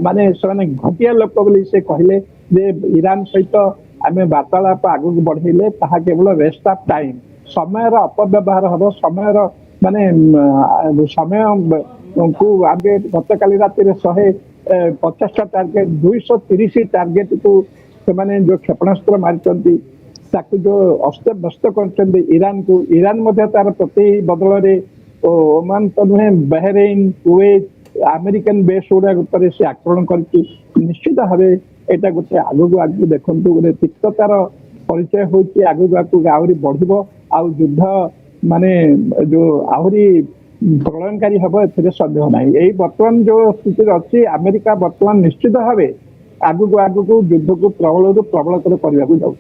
Speaker 13: माने से घटिया लोक बोली से कहले जे ईरान सहित आम वार्तालाप आगू बढ़ेले ताहा केवल वेस्ट ऑफ टाइम समय अपव्यवहार हम समय माने समय को आगे गत काली रात 150 टार्गेट 230 टार्गेट को से जो क्षेपणास्त्र मारी जो अस्त व्यस्त कर ईरान को ईरान तार प्रति बदल ओमान तो नुहे बहरीन कुवैत अमेरिकन बेस गुड़ा से आक्रमण कर निश्चित भाव एटा गोटे आगु आगु देखंतु गोटे तिक्ततार परिचय होची आगु आगु आहुरी बढ़िबो आउ युद्ध माने जो आहुरी प्रलयनकारी हब एथिरे संदेह नाही एई वर्तमान जो स्थिति अछि अमेरिका वर्तमान निश्चित भावे आगु आगु युद्ध को प्रबलतर करबा को जाउ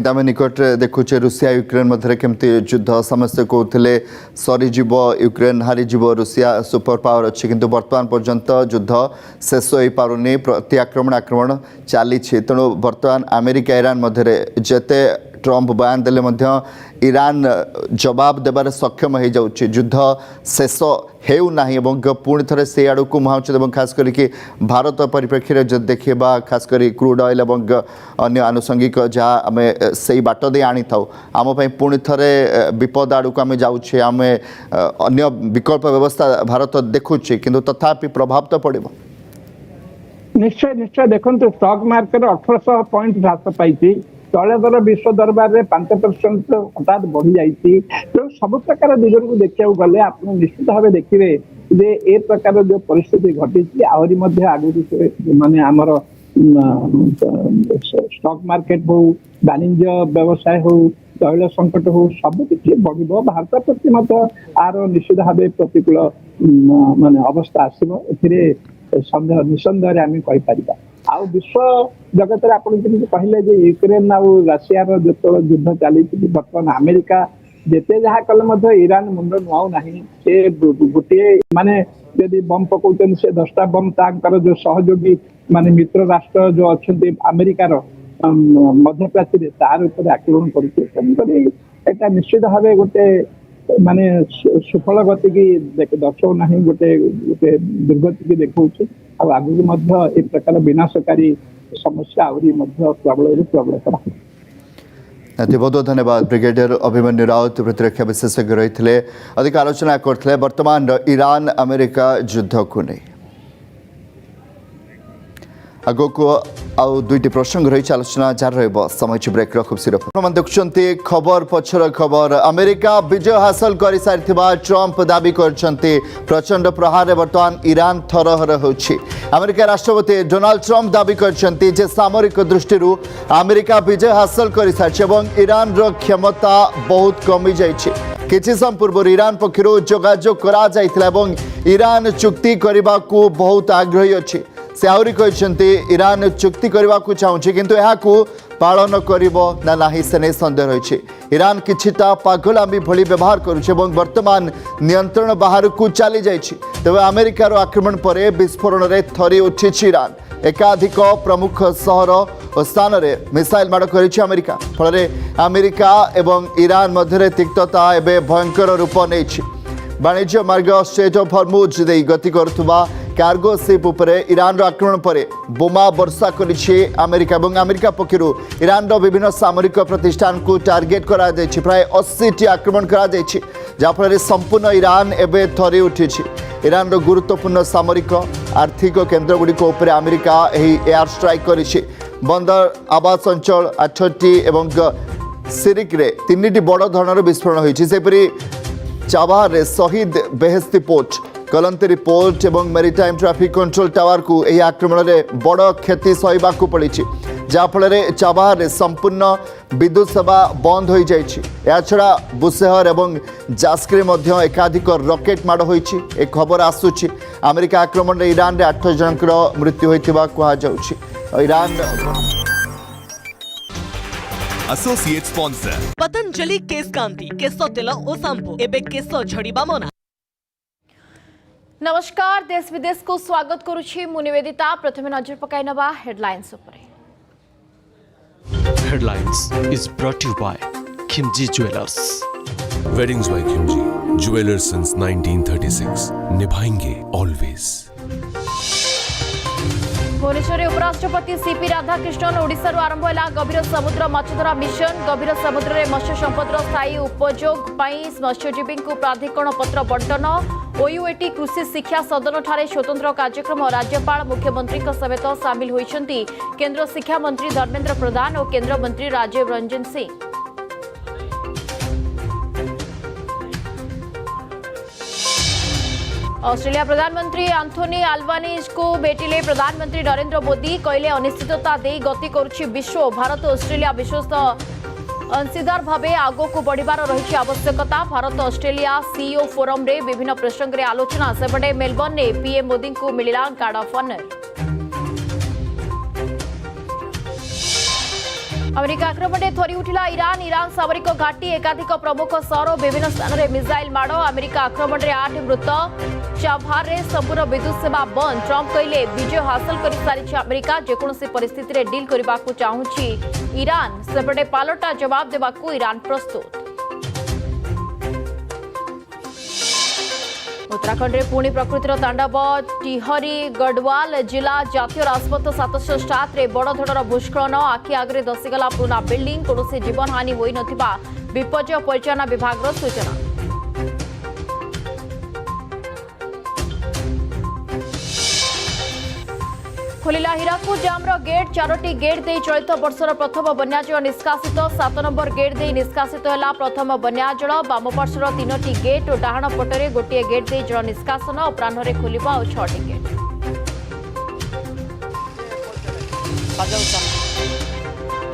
Speaker 11: आम निकट देखुचे रुषिया यूक्रेन मध्य केमती युद्ध समस्ते कहते सरीजीव यूक्रेन हारीजीव रुषिया सुपर पावर अच्छी किंतु वर्तमान पर्यंत युद्ध शेष हो पारुनी प्रति आक्रमण चली तेणु वर्तमान अमेरिका ईरान मध्य जेते ट्रम्प बयान देले मध्य ईरान जवाब देबार सक्षम हो जाउछि युद्ध शेष हेउ नाही एवं पुणी थे से आड़ को मुहाउछे एवं खास करके भारत परिप्रेक्षी जब देखा खास कर क्रूड ऑयल एवं अन्य आनुषंगिक जहाँ आम से बाट दे आनी था आम पुणी थे विपद आड़ को आम जाऊे आम अन्य विकल्प व्यवस्था भारत देखुचे किंतु तथापि प्रभाव तो पड़े
Speaker 13: निश्चय निश्चय देखो स्टॉक मार्केट 1800 पॉइंट ह्रास पाई तैल दर विश्व दरबार में 5% हठात बढ़ी जाती तो सब प्रकार दिगर को देखा गले आप निश्चित भाव देखिए जे ए प्रकार जो परिस्थिति घटी आहरी आगु माने आमर स्टॉक मार्केट हो वाणिज्य व्यवसाय हो तैल संकट हो सबकि बढ़ भारत प्रति आर निश्चित भाव प्रतिकूल माने अवस्था आसो संदेह निसंदेह आम कहीपर आ विश्व जगत आप कहले यूक्रेन आ रशिया जो युद्ध चली बर्तमान अमेरिका जिते जहाँ कले ईरान मुंड नुआऊ ना से गोटे माने यदि बम पकाउछन से 10टा बम तांकर जो सहयोगी माने मित्र राष्ट्र जो अच्छा अमेरिकार मध्य प्राची तार ऊपर आक्रमण कर निश्चित भाव गोटे माने सुफल गति की दर्शाऊ ना गोटे गोटे दुर्गति की देखा आगु ए प्रकार विनाशकारी समस्या आहरी प्रबल प्रबलतर
Speaker 11: बहुत बहुत धन्यवाद ब्रिगेडियर अभिमन्यु राउत प्रतिरक्षा विशेषज्ञ रही थे अधिक आलोचना करते वर्तमान ईरान अमेरिका युद्ध को नहीं आगो को आउ दुईटी प्रसंग रही आलोचना जारी समय ब्रेक खूब सिरफ देखुंत खबर पछर खबर अमेरिका विजय हासिल कर सारी ट्रम्प दाबी कर प्रचंड प्रहार बर्तमान ईरान थरहर होछि अमेरिका राष्ट्रपति डोनाल्ड ट्रम्प दाबी कर सामरिक दृष्टि अमेरिका विजय हासिल कर सारी ईरान रो क्षमता बहुत कमी जाइछि किछि समय पूर्व ईरान पक्षर जोगाजोग करा जाइथिला एवं ईरान चुक्ति करने को बहुत आग्रही अच्छी से आहरी कहते ईरान चुक्ति करने को चाहूँगी किंतु यहाँ पालन ना नहीं से नहीं संदेह रही ईरान किछिटा पागलामी भली व्यवहार करुचे वर्तमान नियंत्रण बाहर को चली जाइए तेज अमेरिकार आक्रमण पर विस्फोरण में थरी उठी ईरान एकाधिक प्रमुख सहर और स्थान में मिसाइल माड़ कर अमेरिका फल अमेरिका एवं ईरान मध्य तिक्तता एवं भयंकर रूप नहीं वाणिज्य मार्ग स्ट्रेट ऑफ हॉर्मुज दे गति करुवा कार्गो शिप उपरे ईरान आक्रमण पर बोमा वर्षा करिछि अमेरिका और अमेरिका पक्षर ईरान विभिन्न सामरिक प्रतिष्ठान को टार्गेट करा जायछि प्राय 80टी आक्रमण करा जायछि जाफल संपूर्ण ईरान एवं थरी उठी ईरान गुरुत्वपूर्ण सामरिक आर्थिक केन्द्र गुड़िक अमेरिका एयर स्ट्राइक करिछि बंदर आवास अंचल 8टी एवं सिरिक रे 3टी बड़ धरणर विस्फोरण होइछि सेपरि चाबार शहीद बेहेस्ती पोर्ट कलंतरी पोर्ट एवं मेरीटाइम ट्रैफिक कंट्रोल टावर को यह आक्रमण में बड़ क्षति सहवाक पड़ी जहाँफल चाबार संपूर्ण विद्युत सेवा बंद हो जाए छड़ा बुसेहर एवं जास्क्रे एकाधिक रॉकेट माड़ होती एक खबर आसूची अमेरिका आक्रमण में ईरान में 8 जनकर मृत्यु होता कहुच्छी ईरान
Speaker 5: एसोसिएट स्पॉन्सर
Speaker 14: पतंजलि केस कांति केस तेल और शैम्पू एबे केस झड़ीबा मना।
Speaker 15: नमस्कार देश विदेश को स्वागत करुछि मु निवेदिता प्रथमे नजर पकाई नबा हेडलाइंस ऊपर।
Speaker 5: Headlines is brought you by Khimji jewellers weddings by Khimji jewellers since 1936 निभाएंगे ऑलवेज।
Speaker 15: भुवनेश्वर उपराष्ट्रपति सीपी राधाकृष्णन ओडिशार आरंभ है गभीर समुद्र मछधरा मिशन गभीर समुद्र में मत्स्य संपदर स्थायी उपयोग मत्स्यजीवी को प्राधिकरण पत्र बंटन ओयूएटी कृषि शिक्षा सदन ठारे स्वतंत्र कार्यक्रम राज्यपाल मुख्यमंत्री समेत सामिल होइछन्ति केंद्र शिक्षा मंत्री धर्मेंद्र प्रधान और केंद्र मंत्री राजीव रंजन सिंह। ऑस्ट्रेलिया प्रधानमंत्री आंथोनी अल्बानीज को भेटिले प्रधानमंत्री नरेंद्र मोदी कहले अनिश्चितता दे गति करुछि विश्व भारत ऑस्ट्रेलिया विश्वस्त अंशीदार भावे आगो को बढ़िबार रही आवश्यकता भारत ऑस्ट्रेलिया सीईओ फोरम रे विभिन्न प्रसंग रे आलोचना सेपटे मेलबर्न ने पीएम मोदी को मिलिला गार्ड ऑफ ऑनर। अमेरिका आक्रमण में थरी उठिला ईरान सामरिक घाटी एकाधिक प्रमुख सहर विभिन्न स्थान में मिसाइल माड़ अमेरिका आक्रमण में 8 मृत चाभार में संपूर्ण विद्युत सेवा बंद ट्रंप कहले विजय हासिल कर सारी अमेरिका जेकोसी परिस्थिति में डील करने को चाहूँगी ईरान सेपटे पालटा जवाब देवाक ईरान प्रस्तुत। उत्तराखंड में पुणी प्रकृतिर तांडव टिहरी गढ़वाल जिला जातीय राजपथ 707 रे बड़ धरण भूस्खलन आखि आगे दसीगला पुराना बिल्डिंग कौन जीवन हानि होई नथिबा विपर्यय परिचालना विभाग सूचना। खोलिला हीराकुद डैम गेट 4टी गेट दे चलित वर्षर प्रथम बन्याजल निष्कासित 7 नंबर गेट दे निष्कासित है प्रथम बन्याजल बाम पार्श्वर 3टी गेट और डाहाण पटरे गोटे गेट दे जल निष्कासन अपराह्न खोल और 6टी गेट।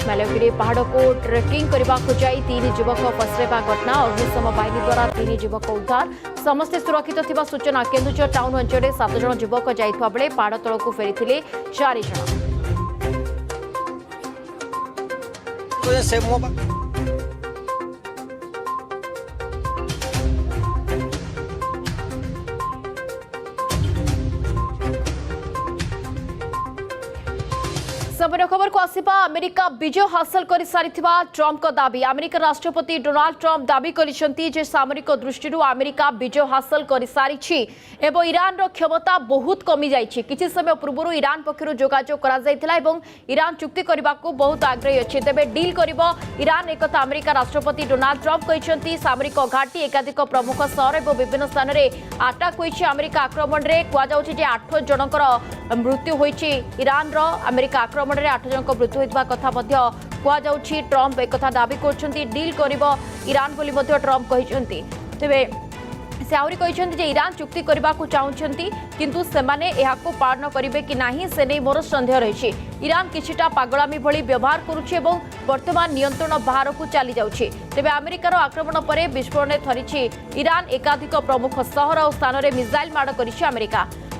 Speaker 15: मैलगिरी पहाड़ को ट्रेकिंग करने को जाई 3 युवक फसरेवा घटना अग्निशम बाहिनी द्वारा 3 युवक उद्धार समस्ते सुरक्षित थिबा सूचना। केन्दुझर टाउन अंचल 7 जन युवक जाइथवा बेले पहाड़ तल को फेरी 4 जन। समय खबर को आसिबा अमेरिका विजय हासिल कर सारी ट्रंप का दाबी अमेरिका राष्ट्रपति डोनाल्ड ट्रंप दाबी करिसेंती जे सामरिक दृष्टि अमेरिका विजय हासिल कर सारी एवं ईरान रो क्षमता बहुत कमी जाइछि। किछि समय पूर्व ईरान पक्षरु जोगाजोग करा जायथिला एवं ईरान चुक्ति करबा को बहुत आग्रही अछि तेबे डील करिवो ईरान एक अमेरिका राष्ट्रपति डोनाल्ड ट्रंप कहिसेंती सामरिक घाटी एकाधिक प्रमुख सहर एवं विभिन्न स्थान रे अटैक होइछि। अमेरिका आक्रमण रे कुआ जाउछि जे 8 जनकर मृत्यु होइछि। ईरान रो अमेरिका आक्रमण 8 जनक मृत्यु होता कथा कहुछि। ट्रंप एक दाबी कर डील करिवो ईरान बोली ट्रंप कहते तेबे से आहरी कहते ईरान चुक्ति करने को चाहते किंतु सेमाने एहाको पालन करेंगे कि नहीं से नहीं मोर सन्देह रही। ईरान किछिटा पागलामी भली व्यवहार करुछि एवं वर्तमान नियंत्रण बाहर को चली जाउछि। तेबे अमेरिकार आक्रमण पर विस्फोरण थरिछि ईरान एकाधिक प्रमुख सहर और स्थान में मिसाइल माड़ करिछि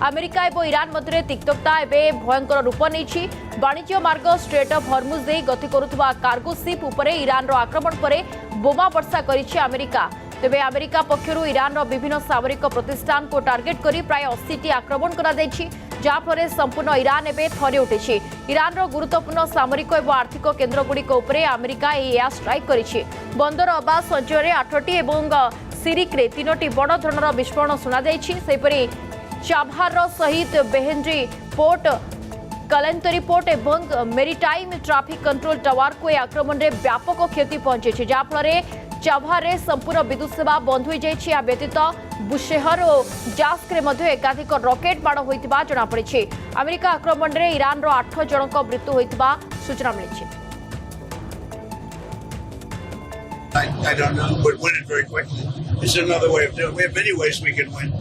Speaker 15: अमेरिका एवं ईरान मध्य तिक्तता एवं भयंकर रूप नहीं। वाणिज्य मार्ग स्ट्रेट ऑफ हॉर्मुज दे गति करुवा कार्गो शिप उपरे ईरान आक्रमण पर बोमा वर्षा करिछि अमेरिका। तेबे अमेरिका पक्षरु ईरान विभिन्न सामरिक प्रतिष्ठान को टार्गेट करी प्राय 80टी आक्रमण करा जायछि जहाँफल संपूर्ण ईरान एवं थरी उठिछि। ईरान गुरुत्वपूर्ण सामरिक और आर्थिक केन्द्रगुड़िक उपरे अमेरिका एयर स्ट्राइक करिछि। बंदर अब्बास अंचल 8टी और सिरिक 3टी बड़ धरणर विस्फोरण शुणा जायछि। सेहिपरि चाभार सहित बेहेंजी पोर्ट कलेंतरी पोर्ट एवं मेरीटाइम ट्राफिक कंट्रोल टावर को आक्रमण में व्यापक क्षति पहुंची जहाँफल चाभार संपूर्ण विद्युत सेवा बंद हो जाइए। या व्यतीत बुशेहर और जास्क एकाधिक रॉकेट बाण होता जमापड़ी। अमेरिका आक्रमण में ईरान 8 जनक मृत्यु होता सूचना मिली।
Speaker 12: I don't know. We'd win it very quickly. It's another way of doing it. We have many ways we can win,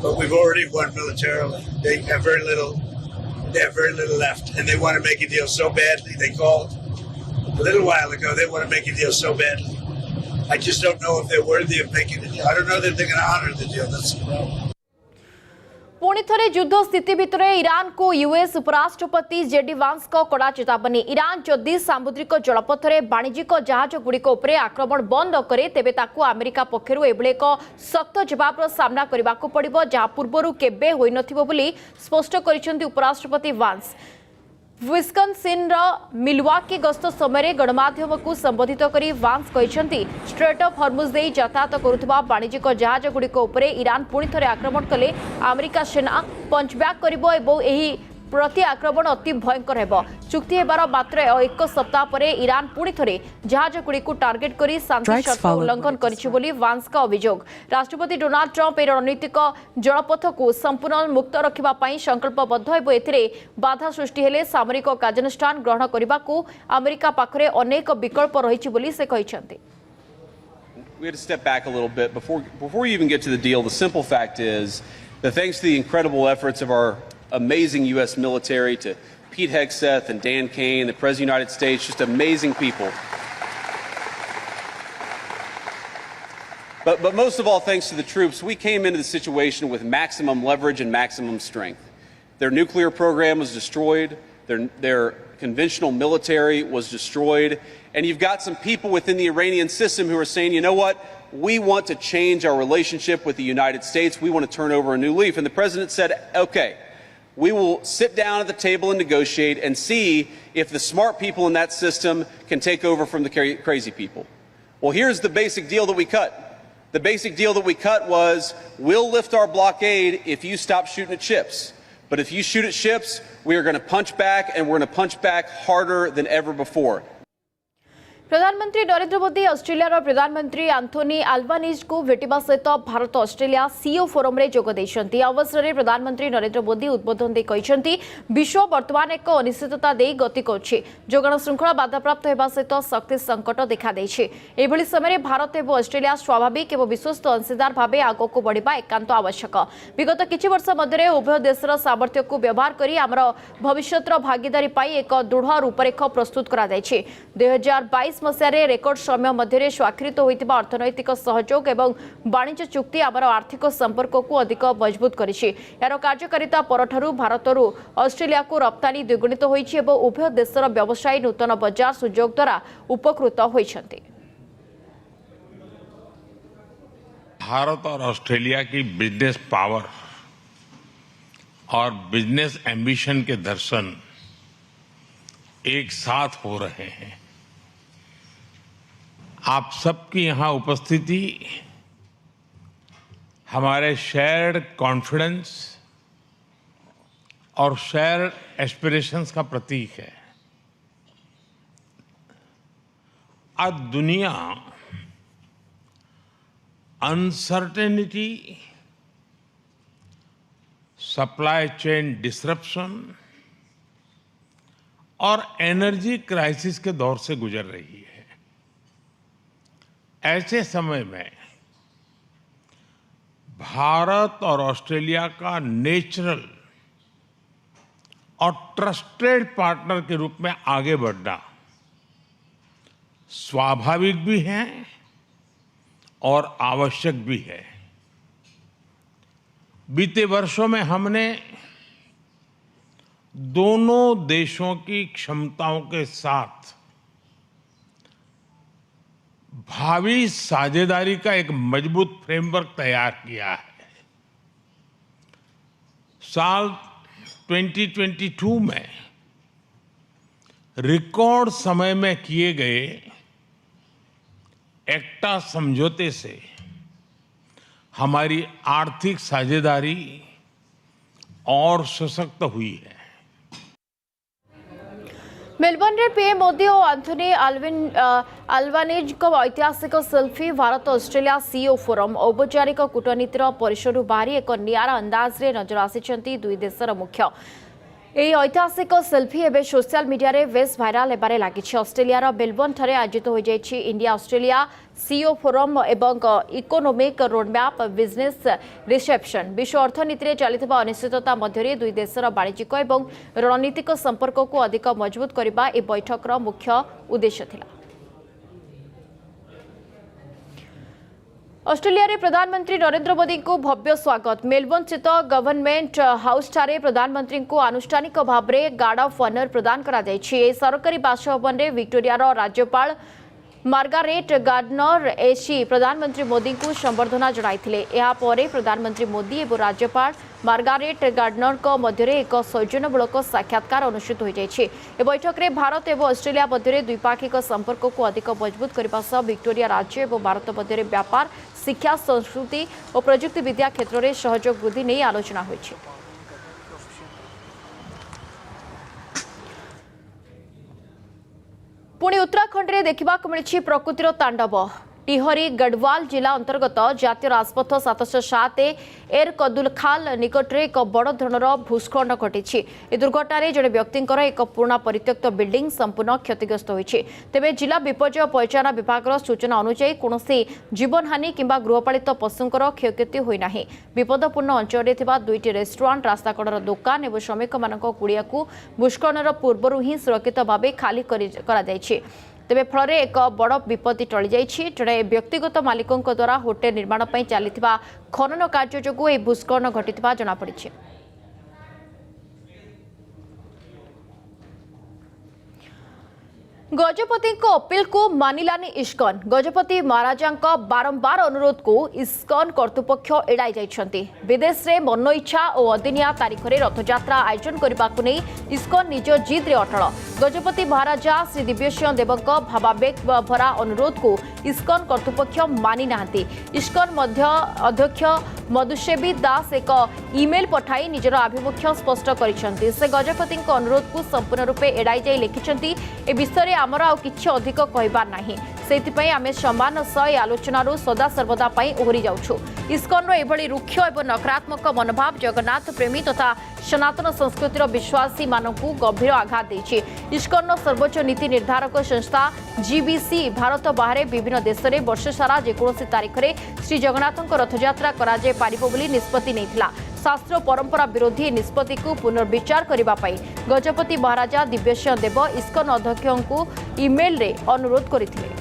Speaker 12: but we've already won militarily. They have very little left, and they want to make a deal so badly. They called a little while ago. They want to make a deal so badly. I just don't know if they're worthy of making the deal. I don't know that they're going to honor the deal. That's the problem.
Speaker 15: पुणी थे युद्ध स्थिति भितर ईरान को यूएस उपराष्ट्रपति जेडी वांस को कड़ा चेतावनी। ईरान जदि सामुद्रिक जलपथ में वाणिज्यिक जहाज गुड़िक आक्रमण बंद न करे तेबे ताकू अमेरिका पक्षरु एभली एक सख्त जवाब सामना करने को पड़िबो जहाँ पूर्वरु केबे होई नथिबो बोली स्पष्ट करिसेंती उपराष्ट्रपति वांस। विस्कन्सिन मिलवाकी गस्त समय गणमाध्यम को संबोधित करी वांस कहते स्ट्रेट ऑफ हॉर्मुज दे यातायात करुवा वाणिज्यिक जहाज गुड़िक ईरान पुणी थे आक्रमण कले अमेरिका सेना पंचब्याक करिबो एवं एही प्रति आक्रमण अति भयंकर हेबो। चुक्ति हेबार मात्र एक सप्ताह पर ईरान पुणी थे जहाज गुड़ी को टार्गेट करी शांति शर्त उल्लंघन करिछि बोली वांस का अभियोग। राष्ट्रपति डोनाल्ड ट्रंप रणनीतिक जलपथ को संपूर्ण मुक्त रखिबा पई संकल्पबद्ध एवं एथिरे बाधा सृष्टि हेले सामरिक कार्यानुष्ठान ग्रहण करबा को अमेरिका पाखरे अनेक विकल्प रहिछि बोली से कहिसेंती।
Speaker 16: We had to step back a little bit before you even get to the deal. The simple fact is Thanks to the incredible efforts of our amazing U.S. military, to Pete Hegseth and Dan Kane, the President of the United States, just amazing people. But most of all, thanks to the troops, we came into the situation with maximum leverage and maximum strength. Their nuclear program was destroyed. Their conventional military was destroyed. And you've got some people within the Iranian system who are saying, you know what? We want to change our relationship with the United States. We want to turn over a new leaf. And the president said, okay, we will sit down at the table and negotiate and see if the smart people in that system can take over from the crazy people. Well, here's the basic deal that we cut. The basic deal that we cut was, we'll lift our blockade if you stop shooting at ships. But if you shoot at ships, we are going to punch back, and we're going to punch back harder than ever before.
Speaker 15: प्रधानमंत्री नरेंद्र मोदी ऑस्ट्रेलिया प्रधानमंत्री आंथोनी अल्बानीज को भेटिबा सहित भारत ऑस्ट्रेलिया सीओ फोरम रे जोग दैछन्ती। अवसर में प्रधानमंत्री नरेंद्र मोदी उद्बोधन दे कहिसन्ती, विश्व वर्तमान एक अनिश्चितता दे गति करछि। जोगाण श्रृंखला बाधाप्राप्त हेबा सहित शक्ति संकट देखा दैछि। एभली समय भारत एवं ऑस्ट्रेलिया स्वाभाविक एवं विश्वस्त अंशीदार भावे आगको बढ़िबा एकांत आवश्यक। विगत किछि वर्ष मध्य उभय देशर सामर्थ्य को व्यवहार करी आमर भविष्यतर भागीदारी पाई एक दृढ़ रूपरेख प्रस्तुत करा दैछि। 2022 मसीह रेकर्ड समय मध्य स्वाक्षरित होइतिबा अर्थनैतिक सहयोग एवं वाणिज्य चुक्ति आमर आर्थिक संपर्क को अधिक मजबूत करिछि। यार कार्यकारिता परठारु भारतरु ऑस्ट्रेलिया को रप्तानी द्विगुणित होइछि एवं उभय देशर व्यवसायी नूतन बजार सुयोग द्वारा उपकृत होइछन्ति।
Speaker 17: भारत और ऑस्ट्रेलिया की बिजनेस पावर और बिजनेस एम्बिशन के दर्शन एक साथ हो रहे हैं। आप सबकी यहां उपस्थिति हमारे शेयर्ड कॉन्फिडेंस और शेयर्ड एस्पिरेशंस का प्रतीक है। आज दुनिया अनसर्टेनिटी, सप्लाई चेन डिसरप्शन और एनर्जी क्राइसिस के दौर से गुजर रही है। ऐसे समय में भारत और ऑस्ट्रेलिया का नेचुरल और ट्रस्टेड पार्टनर के रूप में आगे बढ़ना स्वाभाविक भी है और आवश्यक भी है। बीते वर्षों में हमने दोनों देशों की क्षमताओं के साथ भावी साझेदारी का एक मजबूत फ्रेमवर्क तैयार किया है। साल 2022 में रिकॉर्ड समय में किए गए एक्टा समझौते से हमारी आर्थिक साझेदारी और सशक्त हुई है।
Speaker 15: मेलबर्न रे पीएम मोदी और आंथोनी अल्बानीज को ऐतिहासिक selfie. Bharat Australia CO forum औपचारिक कूटनीतिर परिसर बाहरी एक नियारा अंदाज रे नजर आसिछन्ती दुई देशर मुख्य। এই ঐতিহাসিক সেলফি এবে সোশিয়াল মিডিয়ারে বেশ ভাইরাল হেবারে লাগিছে। অস্ট্রেলিয়ার মেলবোর্ন ঠারে আয়োজিত হয়ে যাইছে ইন্ডিয়া অস্ট্রেলিয়া सीओ फोरम এবং ইকোনমিক रोडमैप बिजनेस रिसेप्शन। विश्व अर्थनीति चलता अनिश्चितता मध्य दुई देशर वाणिज्यिक और रणनीतिक संपर्क को अधिक मजबूत करने ए बैठकर मुख्य उद्देश्य थिला। ऑस्ट्रेलिया प्रधानमंत्री नरेंद्र मोदी को भव्य स्वागत। मेलबोर्न स्थित गवर्नमेंट हाउस ठारे प्रधानमंत्री को आनुष्ठानिक भाव में गार्ड ऑफ ऑनर प्रदान करा जायछि। सरकारी बासभवन में विक्टोरिया राज्यपाल मार्गारेट गार्डनर एसी प्रधानमंत्री मोदी को संबर्धना जणाइथिले। एहा परे प्रधानमंत्री मोदी और राज्यपाल मार्गारेट गार्डनर को मध्य एक सौजन्यमूलक साक्षात्कार अनुष्ठित हो जायछि। ए बैठक में भारत और ऑस्ट्रेलिया मध्य द्विपाक्षिक संपर्क को अधिक मजबूत करने सह विक्टोरिया राज्य और भारत मध्य व्यापार, शिक्षा, संस्कृति और प्रजुक्ति विद्या क्षेत्र में सहयोग वृद्धि नहीं आलोचना होइछि। पुणी उत्तराखंड में देखा मिली प्रकृतिर तांडव। टिहरी गढ़वाल जिला अंतर्गत जातीय राजपथ 707 एर कदुलखाल निकट में एक बड़ धरणर भूस्खलन घटी। दुर्घटना जड़े व्यक्ति एक पुराना परित्यक्त बिल्डिंग संपूर्ण क्षतिग्रस्त होती। तेज जिला विपर्यय परिचालन विभाग सूचना अनुसार कौन जीवनहानि किंबा गृहपालित पशुंकर क्षयक्षति होना। विपदपूर्ण अंचल दुईटी रेस्टोरेंट रास्ताकड़र दुकान और श्रमिक मान कुड़िया भूस्खलन पूर्व ही सुरक्षित भाव खाली कर तेबे फल एक बड़ विपत्ति टली जाइछि। जड़े व्यक्तिगत मालिकों द्वारा होटेल निर्माण पर चलता खनन कार्य जो यह भूस्खलन घटी जनापड़ी। गजपति अपील को मानिलानी इस्कन। गजपति महाराजा बारंबार अनुरोध को इस्कन कर्तृपक्ष एड़ाई जाइछन्ति। विदेश में मन इच्छा और अदिनिया तारीख में रथयात्रा आयोजन करने को नहीं इस्कन निज जिद अटल। गजपति महाराजा श्री दिव्यसिंह देव भावावेग भरा अनुरोध को इस्कन कर्तृपक्ष मानि नाहांती। इस्कन मध्य अध्यक्ष मधुसेवी दास एक इमेल पठाई निजर आभिमुख्य स्पष्ट करिसेंति। से गजपति अनुरोध को संपूर्ण रूपे एड़ाई जाई लिखिसेंति। ए विषय आमर आउ किछि अधिक कहबार नाही। सेतिपई आमे सम्मान सह आलोचनारू सदा सर्वदा पई ओहरी जाउछु। इस्कन एभली रुक्ष एवं नकारात्मक मनोभाव जगन्नाथ प्रेमी तथा सनातन संस्कृतिर विश्वासी मानकू गंभीर आघात देछि। इस्कन सर्वोच्च नीति निर्धारक संस्था जीबीसी भारत बाहर विभिन्न देश में वर्ष सारा जेकोसी तारीख में श्री जगन्नाथ रथयात्रा कराଯାय पारिबो बोली निष्पत्ति नेइथिला। शास्त्र परंपरा विरोधी निष्पत्ति को पुनर्विचार करने गजपति महाराजा दिव्यसिंह देव इस्कन अध्यक्ष को इमेल रे अनुरोध करथिले।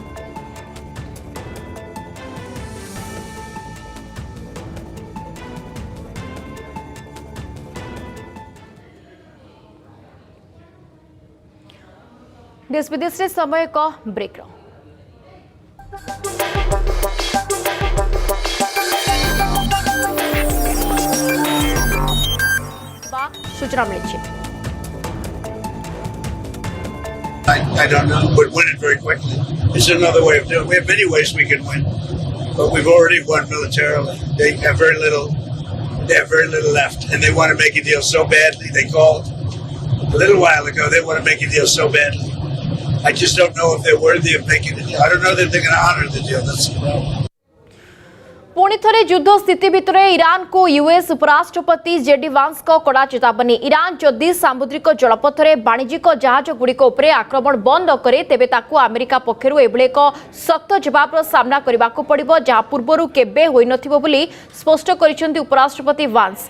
Speaker 15: देश विदेश रे समय का ब्रेक सूचना मिली।
Speaker 12: I don't know. We'd win it very quickly. It's another way of doing it. We have many ways we can win, but we've already won militarily. They have very little. They have very little left, and they want to make a deal so badly. They called a little while ago. They want to make a deal so badly. I just don't know if they're worthy of making the deal. I don't know that they're going to honor the deal. That's the problem.
Speaker 15: पुणी थे युद्ध स्थिति भितर ईरान को यूएस उपराष्ट्रपति जेडी वांस को कड़ा चेतावनी। ईरान जदि सामुद्रिक जलपथ में वाणिज्यिक जहाज गुड़िक उपरे आक्रमण बंद न करे तेबे ताकू अमेरिका पक्षरु एभली एक सख्त जवाब सामना करने को पड़िबो जहाँ पूर्वरु केबे होई नथिबो बोली स्पष्ट करिसेंति उपराष्ट्रपति वांस।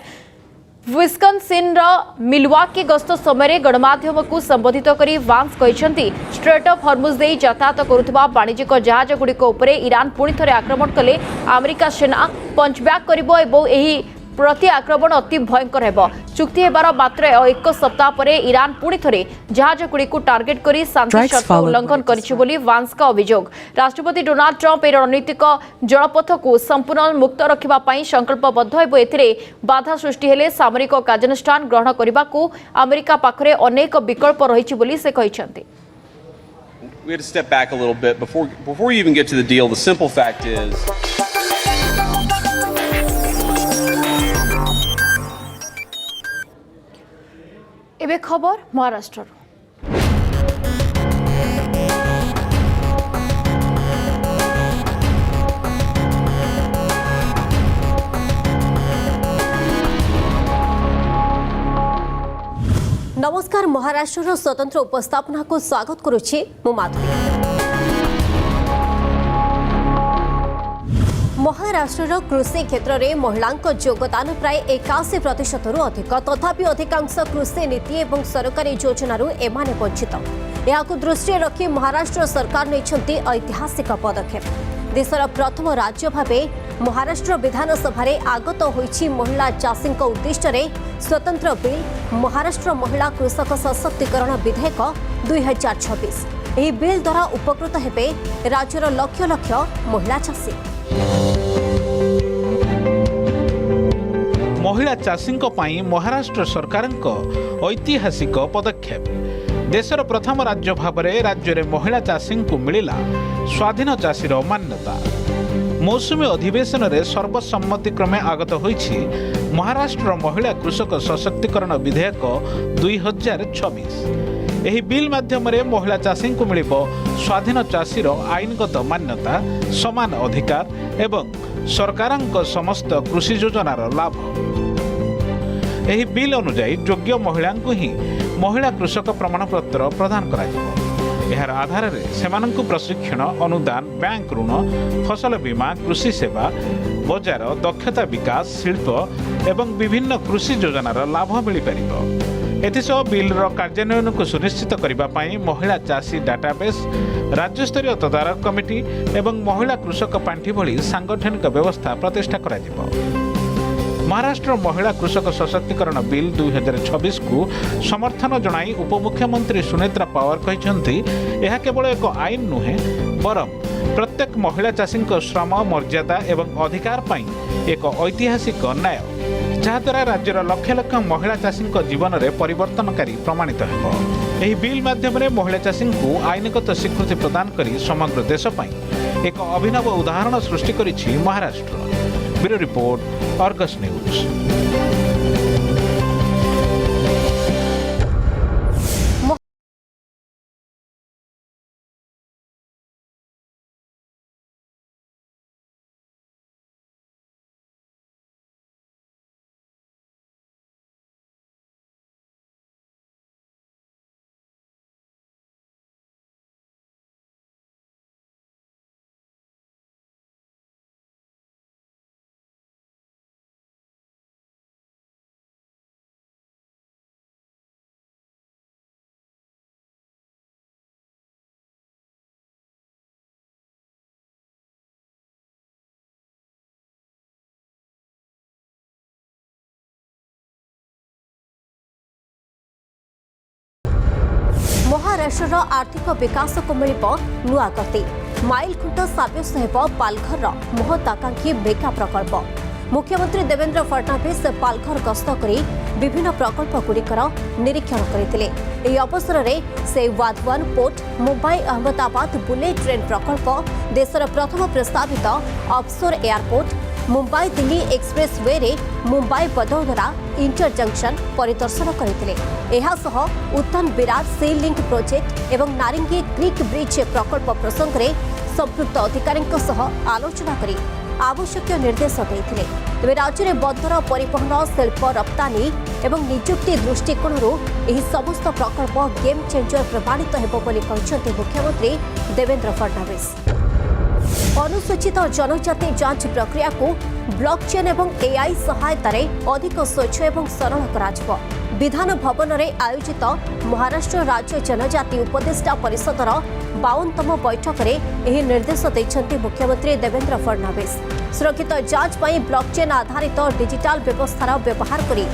Speaker 15: विस्कन्सिन मिलवाकी गस्त समय गणमाध्यम को संबोधित करी वांस कहते स्ट्रेट ऑफ हॉर्मुज दे यातायात करुवा वाणिज्यिक जहाज गुड़िक ईरान पुणी थे आक्रमण कले अमेरिका सेना पंचब्याक कर प्रति आक्रमण अति भयंकर हेबो। चुक्ति हेबार मात्र एक सप्ताह पर ईरान पुणी थे जहाज गुड़ी को टार्गेट कर शांति शर्त उल्लंघन करिछि वांस का अभियोग। राष्ट्रपति डोनाल्ड ट्रंप ए रणनीतिक जलपथ को संपूर्ण मुक्त रखा संकल्पबद्ध हेबो। एथिरे बाधा सृष्टि हेले सामरिक कार्यानुष्ठान ग्रहण करने को अमेरिका पाखरे अनेक विकल्प रहिछि बोली से कहिसेंति।
Speaker 16: We had to step back a little bit before you even get to the deal. The simple fact is
Speaker 15: एबे खबर महाराष्ट्र।
Speaker 18: नमस्कार, महाराष्ट्र स्वतंत्र उपस्थापना को स्वागत करुछि मु माधुरी। महाराष्ट्र कृषि क्षेत्र में महिला योगदान प्राय 81% अधिक। तथापि अधिकांश कृषि नीति और सरकारी योजनारू एमाने वंचित। यहां दृष्टि रखी महाराष्ट्र सरकार नेछंती ऐतिहासिक पदक्षेप। देशर प्रथम राज्य भावे महाराष्ट्र विधानसभा आगत होईछि महिला चाषी उद्देश्य रे स्वतंत्र बिल महाराष्ट्र महिला कृषक सशक्तिकरण विधेयक 2026। यह बिल द्वारा उपकृत हेबे राज्यर लक्ष लक्ष महिला चाषी।
Speaker 19: महिला चाषी महाराष्ट्र सरकार ऐतिहासिक पदक्षेप। देशर प्रथम राज्य भाव में राज्य में महिला चाषी को मिला स्वाधीन चाषीर मान्यता। मौसुमी अधिवेशन में सर्वसम्मतिक्रमे आगत होईछि महाराष्ट्र महिला कृषक सशक्तिकरण विधेयक 2026। ଏହି ବିଲ୍ ମାଧ୍ୟମରେ ମହିଳା ଚାଷୀଙ୍କୁ ମିଳିବ ସ୍ୱାଧୀନ ଚାଷୀର ଆଇନଗତ ମାନ୍ୟତା, ସମାନ ଅଧିକାର ଏବଂ ସରକାରଙ୍କ ସମସ୍ତ କୃଷି ଯୋଜନାର ଲାଭ। ଏହି ବିଲ୍ ଅନୁଯାୟୀ ଯୋଗ୍ୟ ମହିଳାଙ୍କୁ ହିଁ ମହିଳା କୃଷକ ପ୍ରମାଣପତ୍ର ପ୍ରଦାନ କରାଯିବ। ଏହାର ଆଧାରରେ ସେମାନଙ୍କୁ ପ୍ରଶିକ୍ଷଣ, ଅନୁଦାନ, ବ୍ୟାଙ୍କ ଋଣ, ଫସଲ ବୀମା, କୃଷି ସେବା, ବଜାର, ଦକ୍ଷତା ବିକାଶ, ଶିଳ୍ପ ଏବଂ ବିଭିନ୍ନ କୃଷି ଯୋଜନାର ଲାଭ ମିଳିପାରିବ। ଏଥିସହ ବିଲ୍ର କାର୍ଯ୍ୟାନ୍ୱୟନକୁ ସୁନିଶ୍ଚିତ କରିବା ପାଇଁ ମହିଳା ଚାଷୀ ଡାଟାବେସ୍, ରାଜ୍ୟସ୍ତରୀୟ ତଦାରଖ କମିଟି ଏବଂ ମହିଳା କୃଷକ ପାଣ୍ଠି ଭଳି ସାଂଗଠନିକ ବ୍ୟବସ୍ଥା ପ୍ରତିଷ୍ଠା କରାଯିବ। ମହାରାଷ୍ଟ୍ର ମହିଳା କୃଷକ ସଶକ୍ତିକରଣ ବିଲ୍ 2026କୁ ସମର୍ଥନ ଜଣାଇ ଉପମୁଖ୍ୟମନ୍ତ୍ରୀ ସୁନେତ୍ରା ପାୱାର କହିଛନ୍ତି, ଏହା କେବଳ ଏକ ଆଇନ ନୁହେଁ, ବରଂ ପ୍ରତ୍ୟେକ ମହିଳା ଚାଷୀଙ୍କ ଶ୍ରମ, ମର୍ଯ୍ୟାଦା ଏବଂ ଅଧିକାର ପାଇଁ ଏକ ଐତିହାସିକ ନ୍ୟାୟ, ଯାହାଦ୍ୱାରା ରାଜ୍ୟର ଲକ୍ଷ ଲକ୍ଷ ମହିଳା ଚାଷୀଙ୍କ ଜୀବନରେ ପରିବର୍ତ୍ତନକାରୀ ପ୍ରମାଣିତ ହେବ। ଏହି ବିଲ୍ ମାଧ୍ୟମରେ ମହିଳା ଚାଷୀଙ୍କୁ ଆଇନଗତ ସ୍ୱୀକୃତି ପ୍ରଦାନ କରି ସମଗ୍ର ଦେଶ ପାଇଁ ଏକ ଅଭିନବ ଉଦାହରଣ ସୃଷ୍ଟି କରିଛି Maharashtra. Bureau report, Argus news.
Speaker 18: Maharashtra आर्थिक विकास को मिल नुआ गति माइल खुंट सब्यस्त हो पालघर महत्वाकांक्षी मेगा प्रकल्प। मुख्यमंत्री देवेंद्र फडणवीस पालघर गस्त कर विभिन्न प्रकल्पगुड़िकर निरीक्षण करते। अवसर में से Vadhvan port, Mumbai Ahmedabad bullet train प्रकल्प, देशर प्रथम प्रस्तावित offshore airport, Mumbai Delhi expressway रे मुंबई बदौदरा इंटर जंक्शन परिदर्शन करते। Uttan Virar sea link project एवं नारिंगी क्रिक ब्रिज प्रकल्प प्रसंग में संपृक्त अधिकारी आलोचना कर आवश्यक निर्देश देते। तेज राज्य में बंदर, परिवहन, शिल्प, रप्तानी एवं निजुक्ति दृष्टिकोण समस्त प्रकल्प गेम चेंजर प्रमाणित होबोली मुख्यमंत्री देवेंद्र फडणवीस। अनुसूचित जनजाति जांच प्रक्रिया को ब्लॉकचेन एवं एआई सहायता अधिक स्वच्छ एवं सरल करा। विधान भवन में आयोजित महाराष्ट्र राज्य जनजाति उपदेष्टा परिषदर 52तम बैठक में यह निर्देश देते मुख्यमंत्री देवेंद्र फडणवीस। सुरक्षित जांच पर ब्लॉकचेन आधारित डिजिटाल व्यवस्थार व्यवहार करी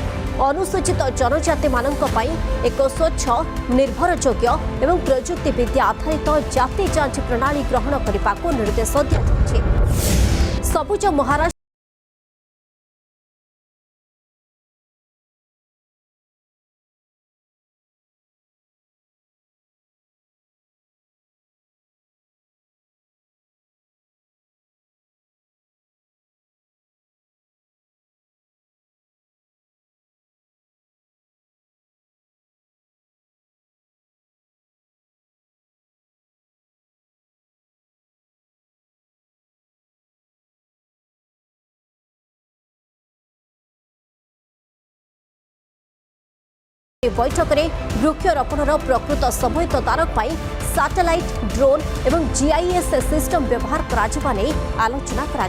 Speaker 18: अनुसूचित जनजाति मानक एक स्वच्छ, निर्भरयोग्य एवं प्रजुक्ति विद्या आधारित जाति जांच प्रणाली ग्रहण करने को निर्देश दिया। सबुज महाराष्ट्र बैठक में वृक्षरोपण प्रकृत समय तदारक सैटेलाइट, ड्रोन एवं जीआईएस सिस्टम व्यवहार कराने आलोचना करा।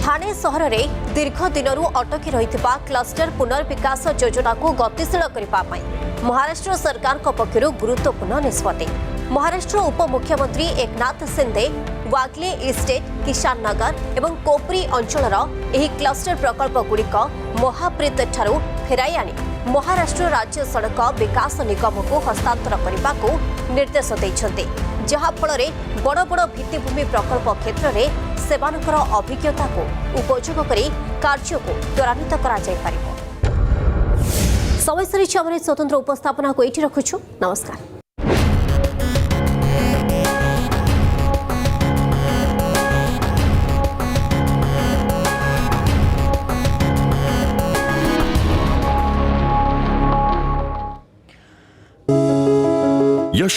Speaker 18: ठाणे सहर में दीर्घ दिनरू अटकी रही क्लस्टर पुनर्विकास योजना को गतिशील करने महाराष्ट्र सरकार पक्षर गुरुत्वपूर्ण निष्पत्ति। महाराष्ट्र उपमुख्यमंत्री एकनाथ शिंदे वागले इस्टेट, किसान नगर एवं कोपरी अंचल क्लस्टर प्रकल्प गुड़िक महाप्रीत ठारू फेराई आनी महाराष्ट्र राज्य सड़क विकास निगम को हस्तांतर करने को निर्देश देते, जहाफल बड़ बड़ भित्तिभूमि प्रकल्प क्षेत्र में सेवानकर अभिज्ञता को उपयोग कर कार्य को त्वरान्वित करा जाय पारिबो। समय सरी स्वतंत्र उपस्थापना को ये रखुछु। नमस्कार।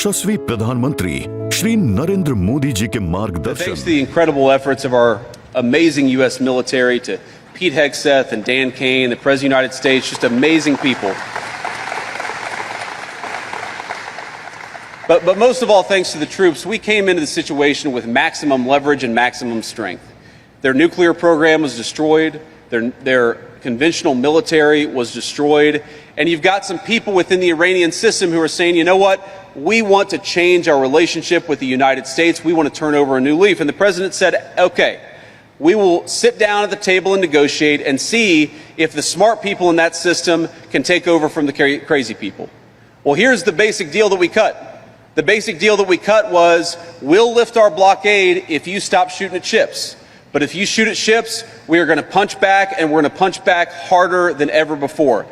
Speaker 20: यशस्वी प्रधानमंत्री श्री नरेंद्र मोदी जी के
Speaker 16: Thanks
Speaker 20: मार्गदर्शन
Speaker 16: to the incredible efforts of our amazing U.S. military, to Pete Hegseth and Dan Kane, the President of the United States, just amazing people. But most of all, thanks to the troops, we came into the situation with maximum leverage and maximum strength. Their nuclear program was destroyed. Their conventional military was destroyed. And you've got some people within the Iranian system who are saying, you know what? We want to change our relationship with the United States. We want to turn over a new leaf. And the president said, okay, we will sit down at the table and negotiate and see if the smart people in that system can take over from the crazy people. Well, here's the basic deal that we cut. The basic deal that we cut was, we'll lift our blockade if you stop shooting at ships. But if you shoot at ships, we are going to punch back, and we're going to punch back harder than ever before.